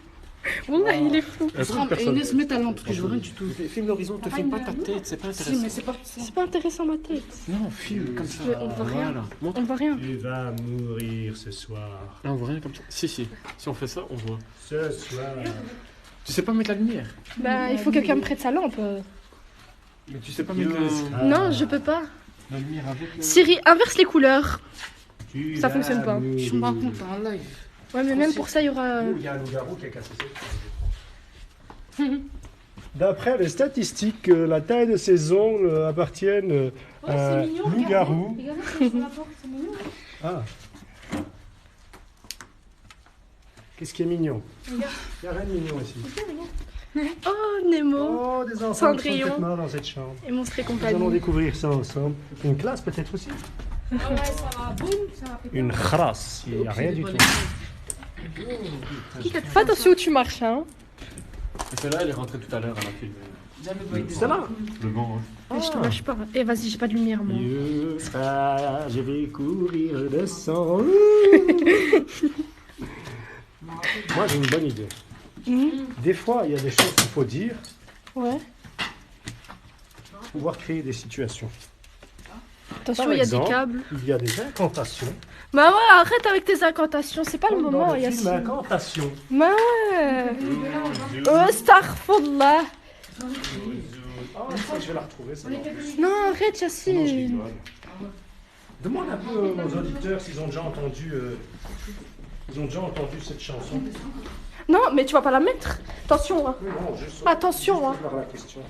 Wallah, il est fou. Et Inès, mets ta lampe, parce que je vois rien du tout. Filme l'horizon, te filme pas ta tête, c'est pas Si, intéressant. mais c'est pas. C'est pas intéressant ma tête. Non, filme comme ça. Mais on voit rien. Voilà. Montre. On voit rien. Tu vas mourir ce soir. Là, on voit rien comme ça. Si, si. Si on fait ça, on voit. Ce soir. Tu sais pas mettre la lumière. Bah, il faut que quelqu'un me prête sa lampe. Mais tu sais pas mettre Non, je peux pas. la lumière avec le. Siri, inverse les couleurs. Tu Ça vas fonctionne pas. mourir. Je me rends compte, t'as un live. Ouais, mais même pour ça, il y aura. Il y a un loup-garou qui a cassé ses D'après les statistiques, la taille de ces ongles appartiennent Oh, à c'est un mignon, loup-garou. regardez, c'est sur la porte, c'est mignon. Ah. Qu'est-ce qui est mignon? Regarde. Il n'y a rien de mignon ici. Oh, Nemo. Oh, des enfants qui sont Cendrillon. peut-être morts dans cette chambre. Et Monstre et Nous allons compagnie. découvrir ça ensemble. Une classe peut-être aussi? Ah ouais, ça va, boum, ça va péter. Une crasse, il n'y a rien du tout. Fais attention où tu marches, hein. Et celle-là, elle est rentrée tout à l'heure, elle a filmé. Jamais pas été. C'est là. Le vent, Mais je te lâche pas. Eh, vas-y, j'ai pas de lumière, moi. Je vais courir le sang. Moi j'ai une bonne idée. Des fois, il y a des choses qu'il faut dire Ouais. pour pouvoir créer des situations. Attention, Par il y a des exemple, câbles. Il y a des incantations. Bah ouais, arrête avec tes incantations, c'est pas le Comme moment, dans le film Yassine. Incantation. Bah ouais. Astaghfirullah. Ah, je vais la retrouver, ça. Non, arrête, Non, je Yassine. rigole. Demande un peu aux auditeurs s'ils ont déjà entendu, cette chanson. Non, mais tu vas pas la mettre. Attention, hein. Oui, non, juste Attention, juste hein. voir la question.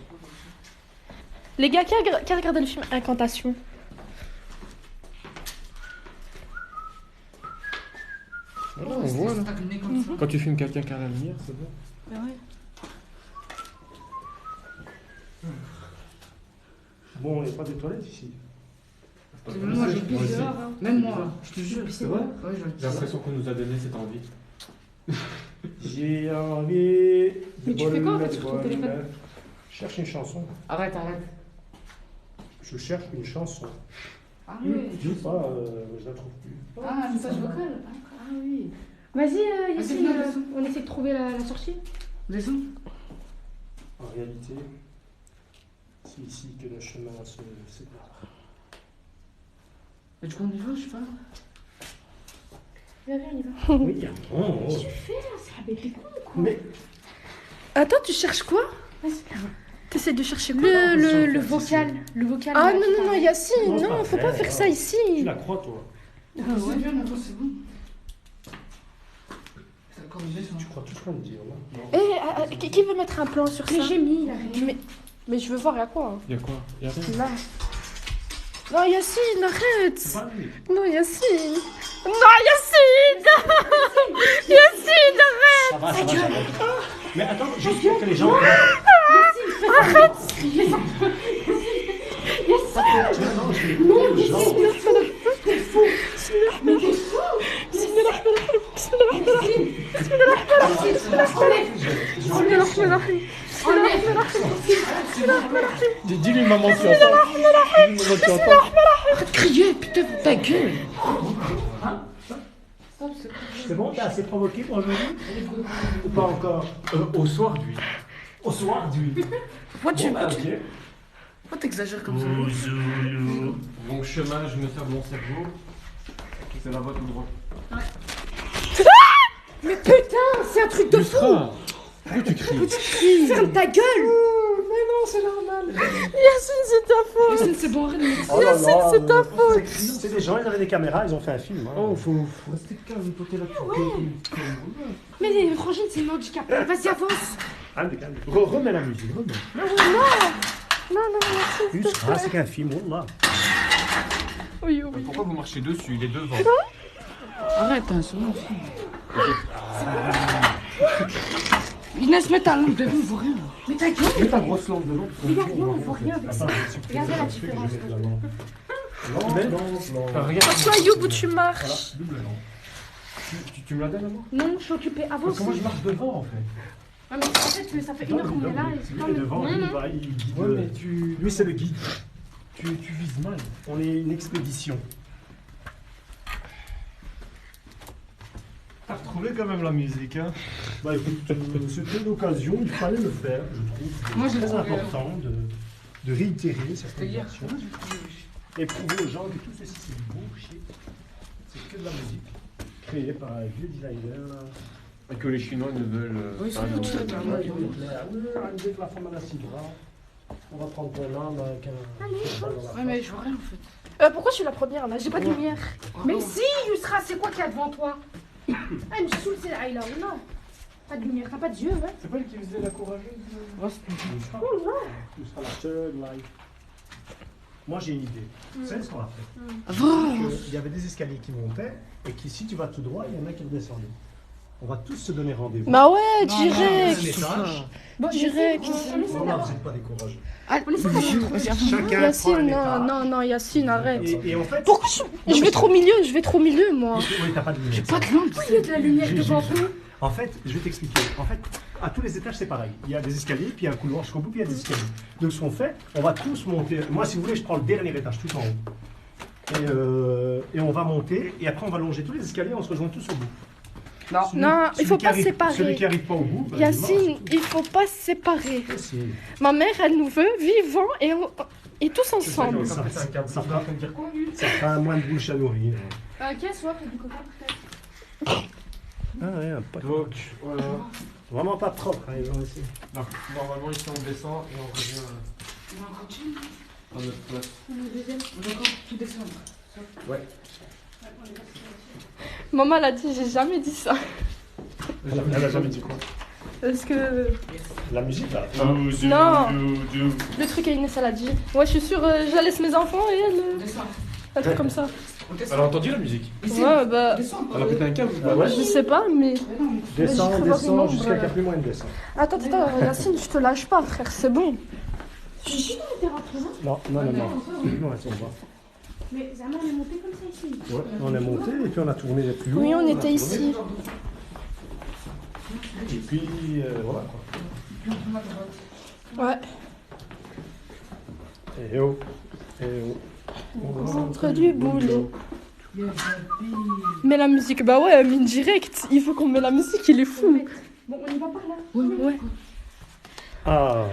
Les gars, qui a regardé le film Incantation? Voilà, on voit, là. Quand tu filmes quelqu'un qui a la lumière, c'est bon. Bah ouais. Bon, il n'y a pas de toilettes ici. Même moi, je pisse dehors. hein. Même moi, je te jure. C'est vrai? Ouais, je J'ai l'impression qu'on nous a donné cette envie. J'ai envie. Mais tu fais quoi, en fait, sur ton téléphone? Je cherche une chanson. Arrête, arrête. Je cherche une chanson. Ah oui. Je sais pas, je la trouve plus. Ah, message vocal. Ah oui. Vas-y, Yassine, Vas-y, vas-y. on essaie de trouver la sortie. Descends. En réalité, c'est ici que le chemin se sépare. Et du coup, on y va, je sais pas. Viens, on y va. Oui, oh. Qu'est-ce que tu fais là? C'est t'es con ou quoi? Mais Attends, tu cherches quoi? T'essaies de chercher quoi? Le vocal. Le vocal. Ah là, non, qui non, non, parle. Yacine, Non, c'est non, pas faut vrai, pas faire ça tu ici. la crois, toi? C'est bien, mais toi, c'est bon. C'est encore une baisse, Tu crois tout ce qu'on me dit, là? Non. Qui veut mettre un plan sur ça? Mais j'ai mis là. Mais je veux voir, y'a quoi? Y'a quoi? Y'a rien? Là. Non, Yacine, arrête. C'est pas lui. Non, Yacine. Non, Yacine. Yacine, arrête. Ça va, ça va, ça va. Mais attends, j'espère que les gens. Dis-lui maman, tu entends? Dis-lui maman, tu entends? Arrête de crier, putain, ta gueule. C'est bon, t'as assez provoqué pour aujourd'hui? Ou pas encore? Au soir d'huile. Au soir du. Pourquoi tu Bon, bah, ok. pourquoi t'exagères comme ça? Mon chemin, je me sers de mon cerveau. C'est la voie tout droit. Mais putain, c'est un truc de fou. Yusra, pourquoi tu cries? Ferme ta gueule. Mais non, c'est normal. Yacine, c'est ta faute. Yacine, c'est bon, arrête. Oh là Yacine, là, c'est ta faute. C'est des gens, ils avaient des caméras, ils ont fait un film. Hein. Oh, faut rester calme, faut que là. Mais les frangines, c'est une handicapé. Vas-y, avance. Calme. Remets la musique, remets. Non, non, Yacine. Yusra, c'est qu'un film, wallah. Oui, oui. Pourquoi vous marchez dessus? Il est devant. Arrête, hein, c'est bon. Inès, mets ta lampe devant, on voit rien. Mais ta gueule. Mets ta grosse lampe de l'eau. Mais y'a rien, on voit rien avec ça. Regardez la différence. Rien. Attention, Ayoub, où tu marches. Double lampe. Tu me la donnes à moi? Non, je suis occupée. Avance. Parce que moi je marche devant en fait. Ah, mais en fait, ça fait une heure qu'on est là. Et c'est pas Il est devant, non, lui, non. il guide. Ouais, mais tu Lui, c'est le guide. vises mal. On est une expédition. T'as retrouvé quand même la musique, hein? Bah écoute, c'était l'occasion, il fallait le faire, je trouve. Moi, C'est j'ai très trouvé, important de réitérer certaines hier. actions et prouver aux gens que tout ceci c'est du bullshit. C'est que de la musique créée par un vieux designer. Là. Et que les Chinois ne veulent Oui, pas c'est nous- tout ça, t'as Ouais, dès que la femme a la cigarette, on va prendre ton âme avec un. Ouais, mais je vois rien en fait. Pourquoi je suis la première là? J'ai pas de lumière. Mais si, Yusra, c'est quoi qu'il y a devant toi? Ah, mais je suis sous le Aïla, ou non? Pas de lumière, t'as pas de yeux, ouais. C'est pas elle qui faisait la courageuse Tu seras la seule live. Moi j'ai une idée. Tu sais ce qu'on a fait? Il y avait des escaliers qui montaient et qui, si tu vas tout droit, il y en a qui redescendent. On va tous se donner rendez-vous. Bah ouais, Un direct. étage. Bon, Direct. Voilà, vous n'êtes pas des courageux. Chacun prend un Yacine, étage. non, Yacine, arrête. Et en fait, Pourquoi je vais trop au milieu, moi. oui, t'as pas de lumière. Pas de lampe. Il y a de la lumière devant vous. En fait, je vais t'expliquer. En fait, à tous les étages, c'est pareil. Il y a des escaliers, puis il y a un couloir jusqu'au bout, puis il y a des escaliers. Donc, ce qu'on fait, on va tous monter. Moi, si vous voulez, je prends le dernier étage, tout en haut. Et on va monter, et après, on va longer tous les escaliers, on se rejoint tous au bout. Non, il faut Celui qui pas arrive- séparer. Celui qui arrive pas au bout, ben, Yacine, il faut pas se séparer. il est mort. Si. Ma mère, elle nous veut vivants et tous ensemble. Ça Ça fera- fera dire quoi lui? Ça fera moins de bouche à nourrir. Quelle soif et du coca, peut-être. Ah ouais, pas Donc, voilà. Vraiment pas propre, hein, les gens ici. Donc, normalement, ici, on descend et on revient à notre place. Le deuxième. On doit encore tout descendre. Ouais. Maman, elle a dit, j'ai jamais dit ça. Elle a jamais dit quoi? Parce que La musique, là. Non. Le truc à Inès, elle a dit. Ouais, je suis sûre, je la laisse mes enfants et elle. Descends. Un truc comme ça. On Elle descend. a entendu la musique? Ouais, bah. Descends. Elle a pété un câble ou Ah pas? ouais? Je sais pas, mais. Descends, Mais j'y crois descends, vraiment, jusqu'à voilà. qu'il n'y a plus moyen de descendre. Attends, Yacine, je te lâche pas, frère, c'est bon. Je suis sûre que t'es rentré là. Non, non. Non, attends, on va. Mais Zama, elle est montée comme ça ici. Ouais, on est monté et puis on a tourné plus haut. Oui, on a était tourné. ici. Et puis, voilà quoi. Ouais. Et oh, et oh. On rentre du boulot. Mais la musique, bah ouais, mine direct. Il faut qu'on met la musique, il est fou. Bon, on y va par là. Ouais. Ah,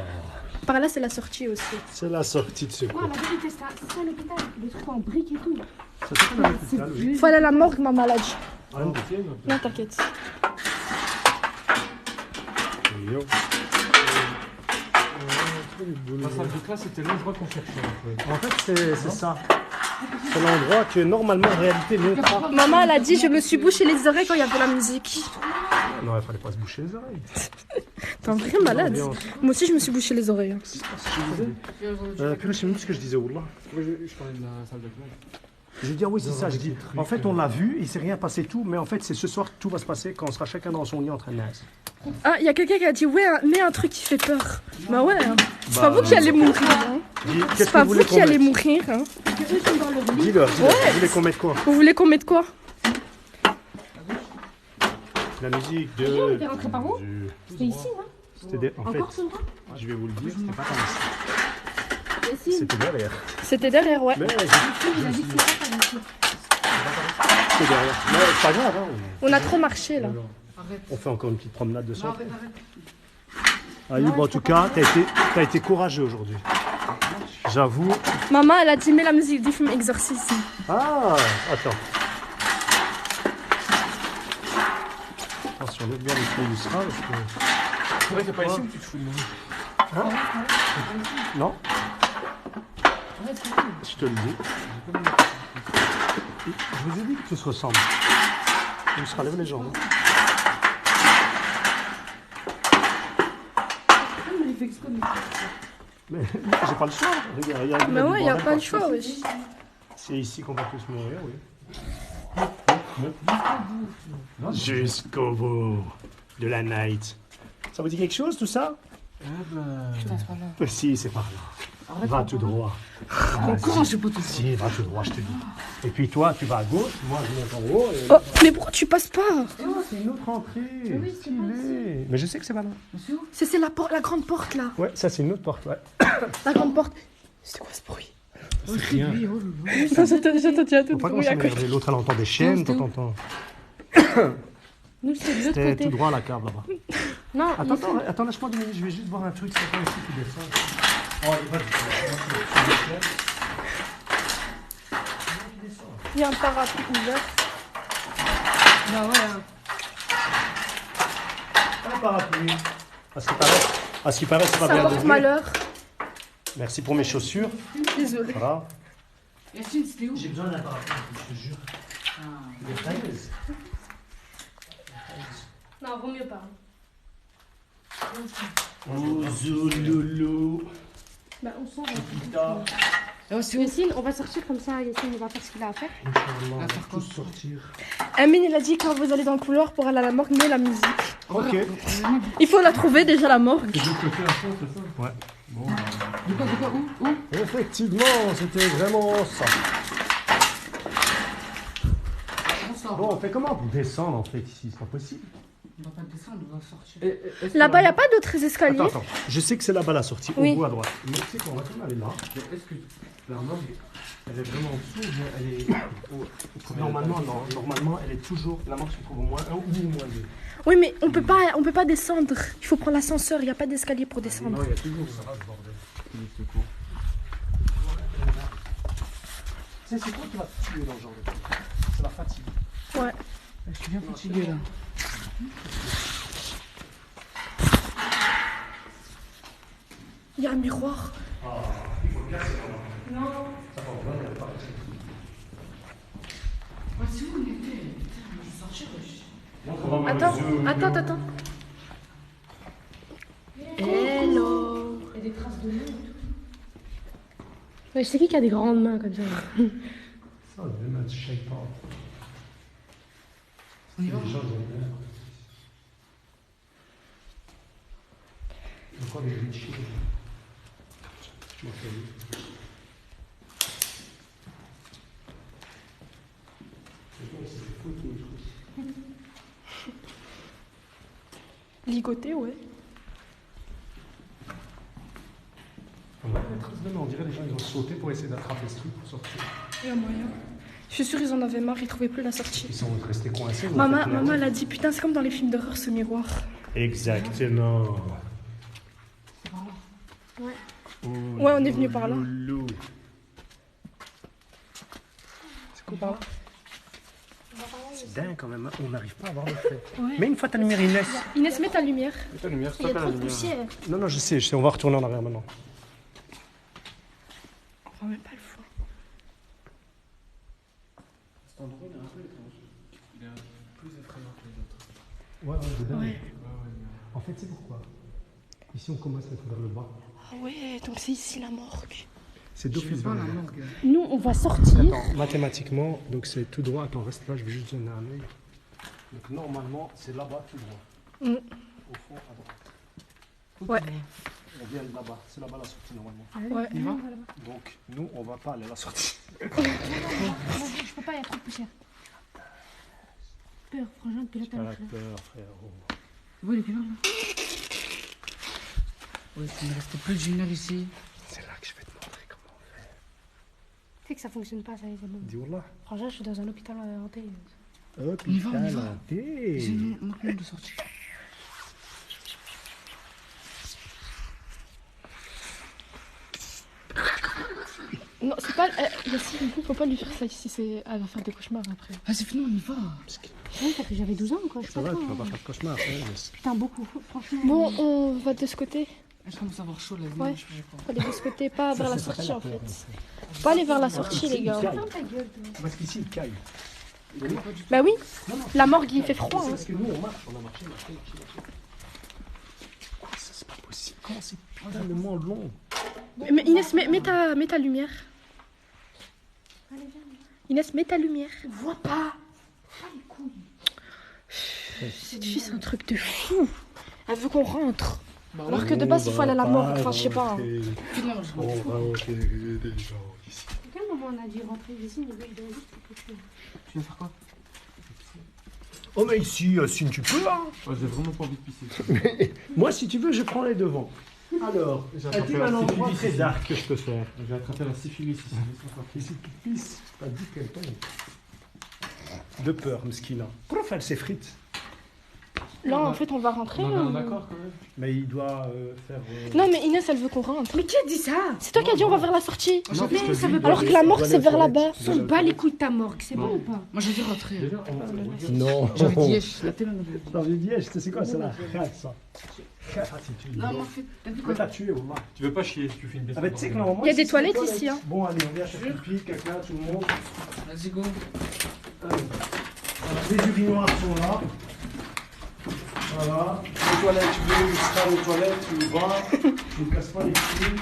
Par là, c'est la sortie aussi. c'est la sortie de Ouais, secours. la vérité, c'est ça l'hôpital. Des trucs en briques et tout. Ça s'appelle un hôpital, oui. Faut aller à la morgue, ma maladie. Ah, une détienne. Non, t'inquiète. Et oh. La salle de classe, c'était l'endroit qu'on cherchait. En fait, c'est ça. C'est l'endroit que normalement, en réalité, nous. Maman, elle a dit, je me suis bouché les oreilles quand il y avait la musique. Non, il fallait pas se boucher les oreilles. T'es un vrai malade. Moi aussi, je me suis bouché les oreilles. Puis là, je sais même ce que je disais, Oula. Oui, je parlais de la salle de classe. Je dis, ah oui, c'est ça. Je dis, en fait, on l'a vu, il s'est rien passé tout, mais en fait, c'est ce soir que tout va se passer quand on sera chacun dans son lit en train de nager. Ah, il y a quelqu'un qui a dit, ouais, mets un truc qui fait peur. Bah ouais, hein. C'est pas vous qui allez mourir. Hein. Dis, C'est pas vous qui allez mourir. Hein. Dis-leur, vous voulez qu'on mette quoi? Vous voulez qu'on mette quoi? La musique de. on était rentré par où? C'était ici, non? C'était en fait, Encore ce droit? je vais vous le dire, c'était pas comme ça. Ici. C'était derrière. C'était derrière, ouais. Mais Il a dit que c'était pas par ici. c'était derrière. Mais c'est pas grave, hein. On a trop marché, là. On fait encore une petite promenade de santé. Arrête. Ayoub, en tout cas, t'as été courageux aujourd'hui. J'avoue. Maman, elle a dit, mets la musique du film Exorcisme. Ah, attends. Attention, lève bien les pieds du sera parce que. C'est vrai que c'est pas ici où tu te fous de nous. Non, je te le dis. Je vous ai dit que tu se ressembles. On se relève les jambes. Mais j'ai pas le choix. Regarde, Mais ouais, il n'y a bordel pas le partout. choix, wesh. C'est ici qu'on va tous mourir, oui. Jusqu'au bout de la night. Ça vous dit quelque chose tout ça? Putain, c'est pas là. Si, c'est par là. Va tout droit. Comment je peux tout faire? Si, va tout droit, je te dis. Et puis toi, tu vas à gauche, moi je monte en haut. Et... Oh, mais pourquoi tu passes pas? Oh, c'est une autre entrée. oui, c'est pas Stylé. Mais je sais que c'est pas là. C'est la grande porte, là. Ouais, ça c'est une autre porte, ouais. La grande porte. C'est quoi ce bruit? C'est rien. J'entends déjà tout Faut pas le bruit à commencer à côté. m'énerver. L'autre, elle entend des chaînes, toi C'était où t'entends. Nous, c'est de l'autre C'était côté. tout droit à la cave là-bas. Non, Attends, lâche-moi 2 minutes, je vais juste voir un truc, c'est quoi ici qui descend. Oh, il va il y a un parapluie ouvert. Bah ouais. Un parapluie. À ce qui paraît, c'est pas Ça bien porte d'ouvrir. malheur. Merci pour mes chaussures. Désolée. Voilà. Yacine, c'était où? J'ai besoin d'un parapluie, je te jure. Ah. Des fraises. Non, vaut mieux pas. Oh, Zouloulou. Bah, on sort. Putain. Yacine, on va sortir comme ça. Yacine, il va faire ce qu'il a à faire. Inch'Allah, on va tous sortir. Amine, il a dit quand vous allez dans le couloir pour aller à la morgue, mets la musique. Ok. Il faut la trouver déjà, la morgue. C'est juste le fait à fond, c'est ça? Ouais. Bon, De quoi, où Effectivement, c'était vraiment ça. On sort. Bon, on fait comment pour descendre en fait ici? C'est pas possible. On va pas descendre, on va sortir. Là-bas, il n'y a pas d'autres escaliers. Attends. Je sais que c'est là-bas la sortie, Oui. au bout à droite. Mais tu sais qu'on va quand même aller là. Mais est-ce que la morgue, elle est vraiment en dessous ou bien elle est au premier Normalement, étage? non. Normalement, elle est toujours. La marche se trouve au moins 1 ou au moins 2. Oui, mais on peut pas descendre. Il faut prendre l'ascenseur. Il n'y a pas d'escalier pour descendre. Non, il y a toujours ça, ce bordel. Le secours. C'est quoi qui va te tuer dans ce genre de truc? C'est la fatigue. Ouais. Je suis bien fatigué là. Il y a un miroir. Ouais, c'est où on était? Putain, je vais sortir, wesh. Attends. Hello. Il y a des traces de mains et tout. Ouais, je sais qui a des grandes mains comme ça. Ça, le match shake pas. On y va? Les gens, ils ont bien. Encore des glitchés. Je m'en fais. Ligoté, ouais. On dirait les gens ils ont sauté pour essayer d'attraper ce truc pour sortir. Il y a moyen. Je suis sûre ils en avaient marre, ils trouvaient plus la sortie. Ils sont restés coincés. Maman, elle a dit putain, c'est comme dans les films d'horreur ce miroir. Exactement. Ouais, on est venu par là. C'est quoi par là? C'est dingue quand même, hein. On n'arrive pas à avoir le fait. Ouais. Mais une fois ta lumière, Inès. Inès, mets ta lumière. Mets ta lumière, Il y a stop à la trop de lumière. poussière. Non, je sais, on va retourner en arrière maintenant. On voit même pas le fond. Cet endroit, il est un peu étrange. Il est plus effrayant que les autres. Ouais, c'est dingue. Ouais. En fait, c'est pourquoi. Ici, on commence à être vers le bas. Ah ouais, donc c'est ici la morgue. C'est Je d'office vais pas vers la le bas. morgue. Nous, on va sortir. Attends, mathématiquement, donc c'est tout droit. Attends, reste là, je vais juste donner un œil. Donc normalement, c'est là-bas tout droit. Mm. Au fond, à droite. Ouais. On vient de là-bas. C'est là-bas la sortie normalement. Ouais. On y va? Donc nous, on va pas aller à la sortie. Je peux pas, il y a trop de poussière. Peur, franchement, depuis là, t'as Pas la la fleur. peur, frérot. Vous, il est quelle heure là? Ouais, il me restait plus d'une heure ici. C'est là que je vais te montrer comment on fait. Tu sais que ça fonctionne pas, ça y est, c'est bon. Dis là. Franchement, je suis dans un hôpital hanté. Hop, On y va. hanté. J'ai une autre de sortie. Non, c'est pas. Yacine, du coup, faut pas lui faire ça ici. Elle va faire des cauchemars après. Ah, c'est fini, on y va. Ouais, ça fait j'avais 12 ans, quoi. Je sais Ça pas va, trop, tu vas hein. pas faire de cauchemar après. Putain, beaucoup, franchement. Bon, on va de ce côté. Je commence à avoir chaud là. Ouais. Je sais pas. Faut aller de ce côté, pas vers la Ça, c'est sortie pas en la peur, fait. Faut pas aller vers la sortie, les gars. Ferme ta gueule, toi. Parce qu'ici, il caille. Bah oui, Non, non, la morgue il fait froid. c'est Hein. parce que nous, on marche, on a marché. Quoi, ça, c'est pas possible. Comment c'est tellement long? Mais Inès, mets ta lumière. Inès, mets ta lumière. Je vois pas. Ah, les couilles. Cette fille, c'est un truc de fou. Elle veut qu'on rentre. Bah Alors que de base, il faut aller à la morgue. Enfin, je sais pas. Hein. Finalement, je On m'en va rentrer des gens ici. À quel moment on a dû rentrer ici? Il doit juste pour que tu... Tu veux faire quoi? Oh, mais ici, Yacine, tu peux, hein? Oh, j'ai vraiment pas envie de pisser. Moi, si tu veux, je prends les devants. Alors, J'ai as-tu attrapé un la endroit syphilis très ici. dark que je peux faire? J'ai attrapé la syphilis ici. Ici, tu pisses, t'as dit qu'elle tombe. De peur, Mskina. Pourquoi faire ses frites? Là, en fait, on va rentrer. On avait un ou- accord quand même. Mais il doit faire. Non, mais Inès, elle veut qu'on rentre. Mais qui a dit ça? C'est toi qui as dit on va vers la sortie. Non, je te ça dis, veut il pas- doit Alors que la aller- morgue, il doit c'est aller aux vers là-bas. toilettes. On bat les couilles de ta morgue, c'est bon ou pas? Moi, j'ai dû rentrer. Déjà, on Non. J'avais dit, yesh, la télé, on avait dit. Non, j'ai dit, je sais quoi, c'est la crête, ça. Non, mais en fait, t'as vu Tu quoi? peux la tuer, Wallah. Tu veux pas chier, tu fais une Ah, mais tu sais que normalement. Il y a des ici, c'est toilettes les ici, hein. Bon, allez, on vient faire pipi, caca, tout le monde. Vas-y, go. Allez. Voilà, les urinoirs sont là. Voilà. Les toilettes, tu veux, Yusra, les toilettes, tu vas, tu ne casses pas les pieds.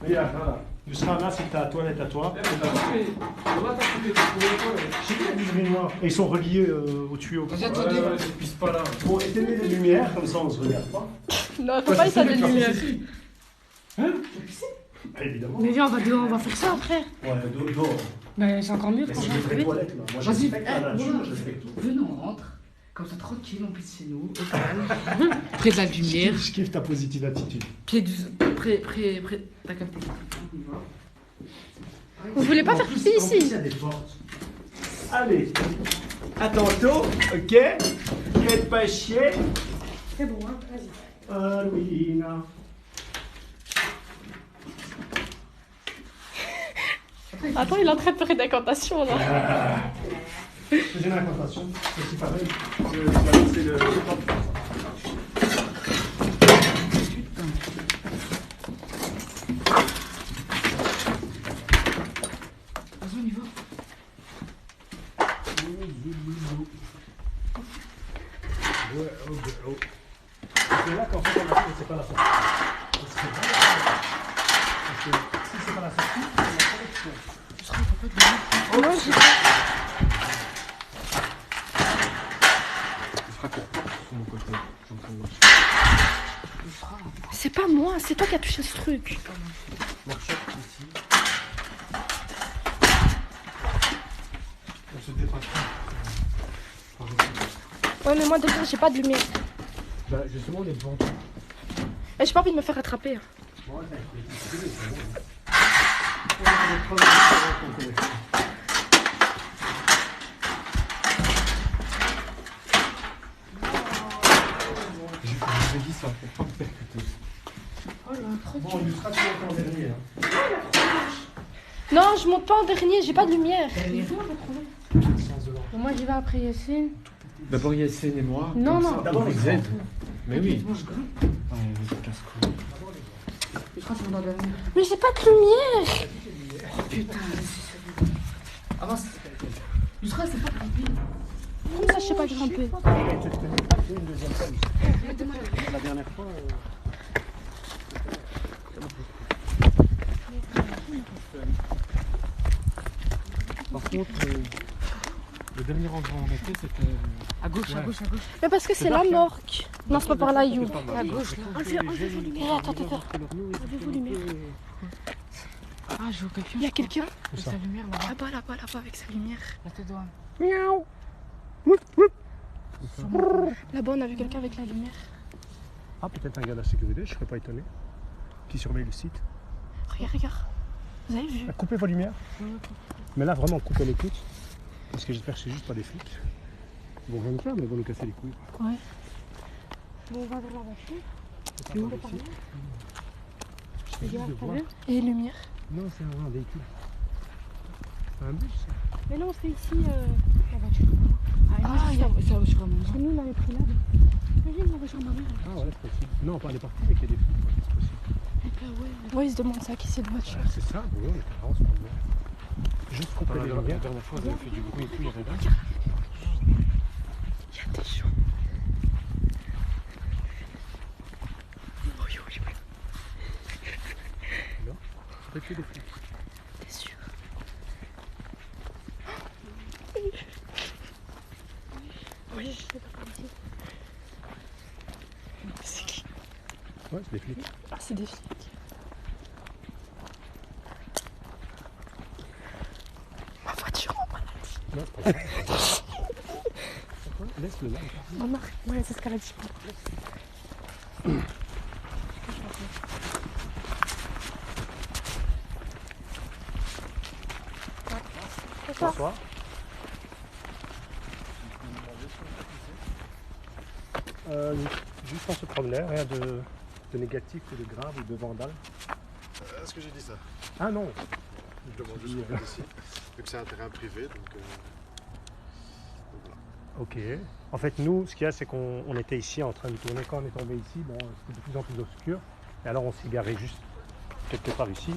Regarde, voilà. Yusra, là, c'est ta toilette à toi. Eh, mais t'as trouvé. Voilà, t'as trouvé quoi, là. J'ai mis les lumières. Et ils sont reliés au tuyau. Vas-y, Ouais, attendez. ouais, je pisse pas là. Bon, éteignez les lumières, comme ça on se regarde pas. Non, faut pas éteindre les lumières. Ah, évidemment. Mais viens, on va faire ça après. Ouais, dehors. Mais c'est encore mieux Mais quand c'est on des va vraies vite. toilettes, là. Moi, Vas-y, je respecte la eh, nature, voilà. je respecte tout. Venez, on rentre. Comme ça, tranquille, on pisse chez nous, au calme. Près de la lumière. Je kiffe ta positive attitude. Pied du. Près. T'as capté. On y va. Vous voulez pas En faire plus, pipi en plus, ici? il y a des portes. Allez, à tantôt, ok? Faites pas chier. C'est bon, hein, vas-y. Halloween. Attends, il est en train de faire une incantation là. J'ai une incantation, c'est aussi pareil. C'est le Vas-y, on y va. Ouais, oh. C'est là qu'en fait on a c'est pas la sortie. Parce que si c'est pas la sortie, c'est la collection. Moi, j'ai Il sera court sur mon côté. Je suis en train de marcher. C'est pas moi, c'est toi qui as touché ce truc. Workshop ici. On se dépasse pas. Ouais, mais moi derrière, j'ai pas de lumière. Bah, justement, on est devant. Et j'ai pas envie de me faire attraper. Je dis ça pour pas me percuter. Bon, on lui sera toujours en dernier. Hein. Non, je monte pas en dernier, j'ai pas de lumière. Bon, moi, j'y vais après Yacine. D'abord Yassine et moi. Non, comme non. ça, D'abord on les vous aide. grands. Mais oui. Moi, je grimpe. Ouais, mais casse-couille. Je crois que tu vas dans la lumière. Mais j'ai pas de lumière. Oh putain, avance. Yusra, c'est pas grimper. Comment ça, je sais pas grimper? Une deuxième fois. La dernière fois. Par contre, le dernier endroit où on était, c'était. À gauche. Mais parce que c'est la morgue. Non, c'est pas par là, You. À gauche, là. Enlevez vos lumières. Attends. Enlevez vos lumières. Ah, je vois quelqu'un. Il y a quelqu'un Avec sa lumière là-bas. là-bas, avec sa lumière. La tête droite. Miaou. Là-bas, on a vu quelqu'un avec la lumière. Ah, peut-être un gars de la sécurité, je serais pas étonné. Qui surveille le site. Regarde. Vous avez vu? Coupez vos lumières. Mais là, vraiment, coupez les toutes. Parce que j'espère que c'est juste pas des flics. Ils vont rien nous faire, mais ils vont nous casser les couilles. Ouais. Bon, on va vers la voiture. C'est pas par ici. Je juste de voir. Et les lumières? Non, c'est un véhicule. C'est un bus, ça. Mais non, c'est ici la voiture. Ah, ça va, je crois, C'est nous, on avait pris là. Imagine la voiture de ma mère. Ah ouais, c'est possible. Non, pas elle est partie, mais qu'il y a des flics, ouais, c'est possible. Ouais, ils se demandent ça, qui c'est de voiture. Ouais, c'est ça, oui, on était vraiment sur le bord. Juste couper les La lumières. dernière fois, vous avez fait du bruit et tout, il y avait rien. Il y a des gens. C'est que des flics. T'es sûr? Oui, je sais pas par ici. C'est qui? Ouais, c'est des flics. Ah, c'est des flics. Ma voiture en maladie. Non, c'est pas ça. Pourquoi? Laisse-le là. Maman, ouais, c'est ce qu'elle a dit. Bonsoir. Juste on se promenait, rien de négatif ou de grave ou de vandale. Est-ce que j'ai dit ça? Ah non. Je demande juste qu'on fait ici. Vu que c'est un terrain privé, donc voilà. Ok. En fait, nous, ce qu'il y a, c'est qu'on était ici en train de tourner. Quand on est tombé ici, bon, c'était de plus en plus obscur. Et alors, on s'est garé juste quelque part ici.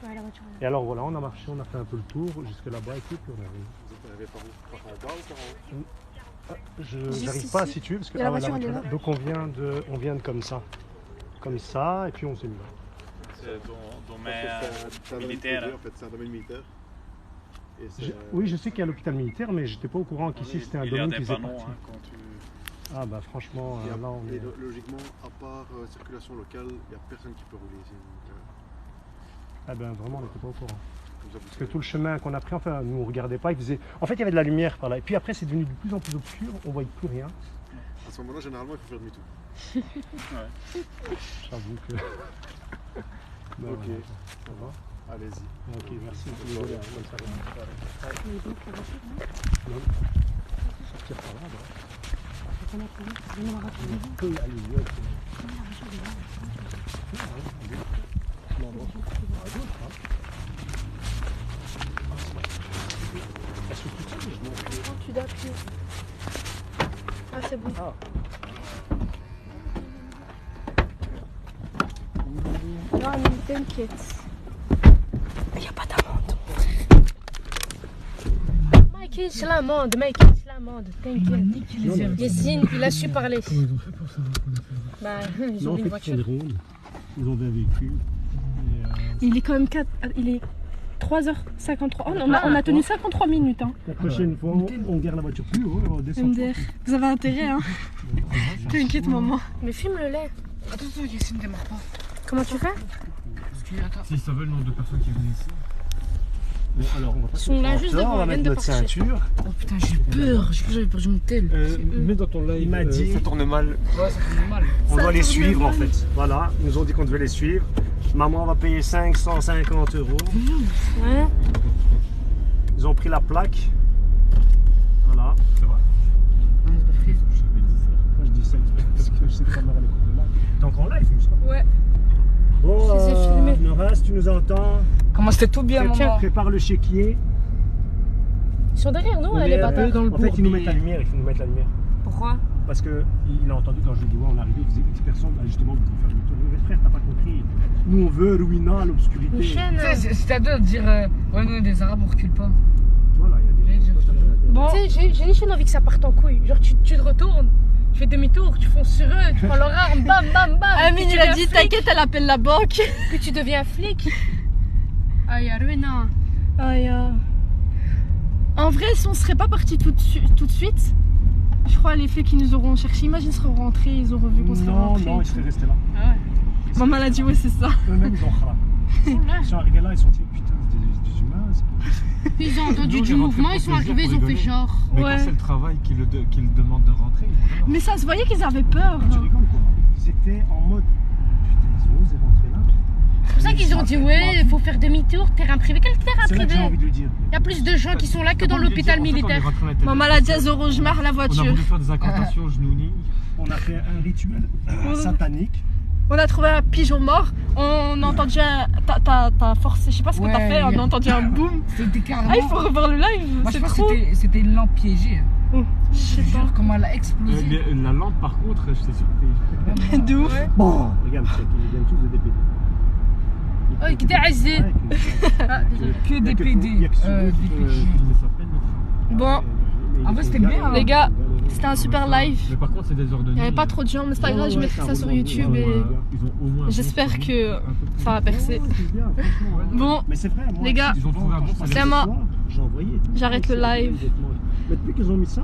Ouais, la voiture. Et alors, voilà, on a marché, on a fait un peu le tour jusque là-bas et tout, puis on arrive. Vous êtes arrivé par où? Par en bas ou par en haut? Je Juste n'arrive ici. pas à situer parce que Il y a la ouais, voiture, elle est là. donc on vient de comme ça, et puis on s'est mis là. C'est domaine C'est un domaine militaire. privé, en fait, c'est un domaine militaire. Et c'est, Oui, je sais qu'il y a l'hôpital militaire, mais j'étais pas au courant qu'ici c'était un Il y a domaine des qui faisait panneaux partie. hein, quand tu... Ah bah franchement, il y a- là on et est. logiquement, à part circulation locale, il n'y a personne qui peut rouler ici. Donc, Ah ben vraiment on n'était pas au courant. comme ça, vous Parce que savez. tout le chemin qu'on a pris, enfin nous on regardait pas, il faisait. En fait il y avait de la lumière par là. Et puis après c'est devenu de plus en plus obscur, on voyait plus rien. À ce moment-là, généralement, il faut faire demi-tour. J'avoue que. Ben, Ok. voilà, ça va. Allez-y. Ok, merci. Désolé, hein, bonne soirée. Non. Sortir par là, bah. On peut aller mieux. Non, bon. À gauche, hein. Elle se tout seule, je m'en fous. Non, tu dois appuyer. Ah, c'est bon. Non, mais t'inquiète. Il n'y a pas d'amende. Mike, il se l'amende, mec, il se l'amende, t'inquiète. Yassine, il a su parler. Comment ils ont fait pour savoir qu'on a fait ça? Bah, ils Non, ont en mis fait, une ils sont voiture. drôles. Ils ont bien vécu. Et, Il est quand même 4... Il est 3h53. Oh, on a tenu 53 minutes. Hein. la prochaine fois, on garde la voiture plus haut, on descend. MDR. Vous avez intérêt, hein. T'inquiète, maman. Mais filme le lait. Attends, Yassine, démarre pas. Comment tu fais? Parce que, attends. S'ils savaient le nombre de personnes qui venaient ici. Bon, alors, on va pas Ils sont là juste devant, on va ils viennent mettre de notre partir. ceinture. Oh putain, j'ai peur. J'ai cru que j'avais perdu mon tel. Mets dans ton live, Il m'a dit- ça tourne mal. Ouais, ça fait mal. On Ça doit les tourne suivre mal. en fait. Voilà, ils nous ont dit qu'on devait les suivre. Maman va payer 550 €. Ouais. Ils ont pris la plaque. Voilà. C'est vrai. Ah, c'est pas fait. Moi je dis ça parce que je sais que ta mère elle écoute le live. T'es encore en live, je crois. Ouais. Bon, Je les ai filmés. Nora, si tu nous entends, Comment c'était tout bien, maman. prépare le chéquier. Ils sont derrière nous, On les est un bâtards. peu dans le bourbier. En fait, ils nous mettent la lumière, il faut nous mettre la lumière. Pourquoi? Parce que il a entendu quand je lui ai dit ouais, on est arrivé, il faisait X personnes, bah, justement, vous pouvez faire demi-tour. Mais frère, t'as pas compris. Nous on veut Ruina, l'obscurité. Une Tu chaîne. C'est à deux de dire ouais, nous, des Arabes, on recule pas. vois là, il y a des gens. Bon, tu sais, j'ai une chaîne envie que ça parte en couille. Genre, tu te retournes, tu fais demi-tour, tu fonces sur eux, tu prends leur arme, bam, bam, bam. Amine, il a dit t'inquiète, elle appelle la banque. Puis tu deviens flic. Aïe, Ruina. Aïe. En vrai, si on serait pas parti tout de suite, je crois les flics qui nous auront cherché. Imagine, ils seraient rentrés, ils auraient vu qu'on serait Non, rentrés. non, ils seraient restés là. Ah ouais. Maman l'a dit, ouais, c'est ça. Eux-mêmes, ils ont khara. Ils sont arrivés là, ils sont dit putain, c'est des humains, c'est pas possible. Ils ont entendu Nous, du on est rentrés mouvement, pour ils sont plaisir, arrivés, pour ils ont fait rigoler. genre. Mais Ouais. quand c'est le travail qui le demande de rentrer, ils vont jamais. Mais ça se voyait qu'ils avaient peur. Tu rigoles quoi? Ils étaient en mode putain, ils ont osé rentrer là. C'est pour ça qu'ils ont dit, ouais, il faut faire demi-tour, terrain privé. Quel terrain C'est là que j'ai privé? envie de lui dire. Il y a plus de gens qui sont là que dans l'hôpital militaire. Maman l'a dit à Zoro, je marre la On a voiture. voulu faire des incantations genouni. On a fait un rituel satanique. On a trouvé un pigeon mort, on a entendu t'as forcé, je sais pas ce que Ouais, t'as fait, on il y a a- entendu un boom. C'était carrément. Ah, il faut revoir le live, Moi, je c'est pense trop. que c'était une lampe piégée. Oh, je sais Je pas. jure comment elle a explosé. La lampe, par contre, j'étais surpris. De ouf. Bon, regarde, c'est qu'ils viennent tous de DPD. Oh, il était azé. Ouais, Que des PD. Il y a que ceux Des qui- PD. Bon, En vrai, c'était bien, hein. les gars, c'était un super live. Mais par contre, c'est des heures de nuit. Il n'y avait pas trop de gens, mais c'est pas grave, je mettrai ça sur YouTube et Ils ont au moins. j'espère que ça va percer. Bon, Mais c'est vrai, moi, les gars, Ils ont trouvé un bon c'est à moi. J'ai envoyé. J'arrête le live. Mais depuis qu'ils ont mis ça,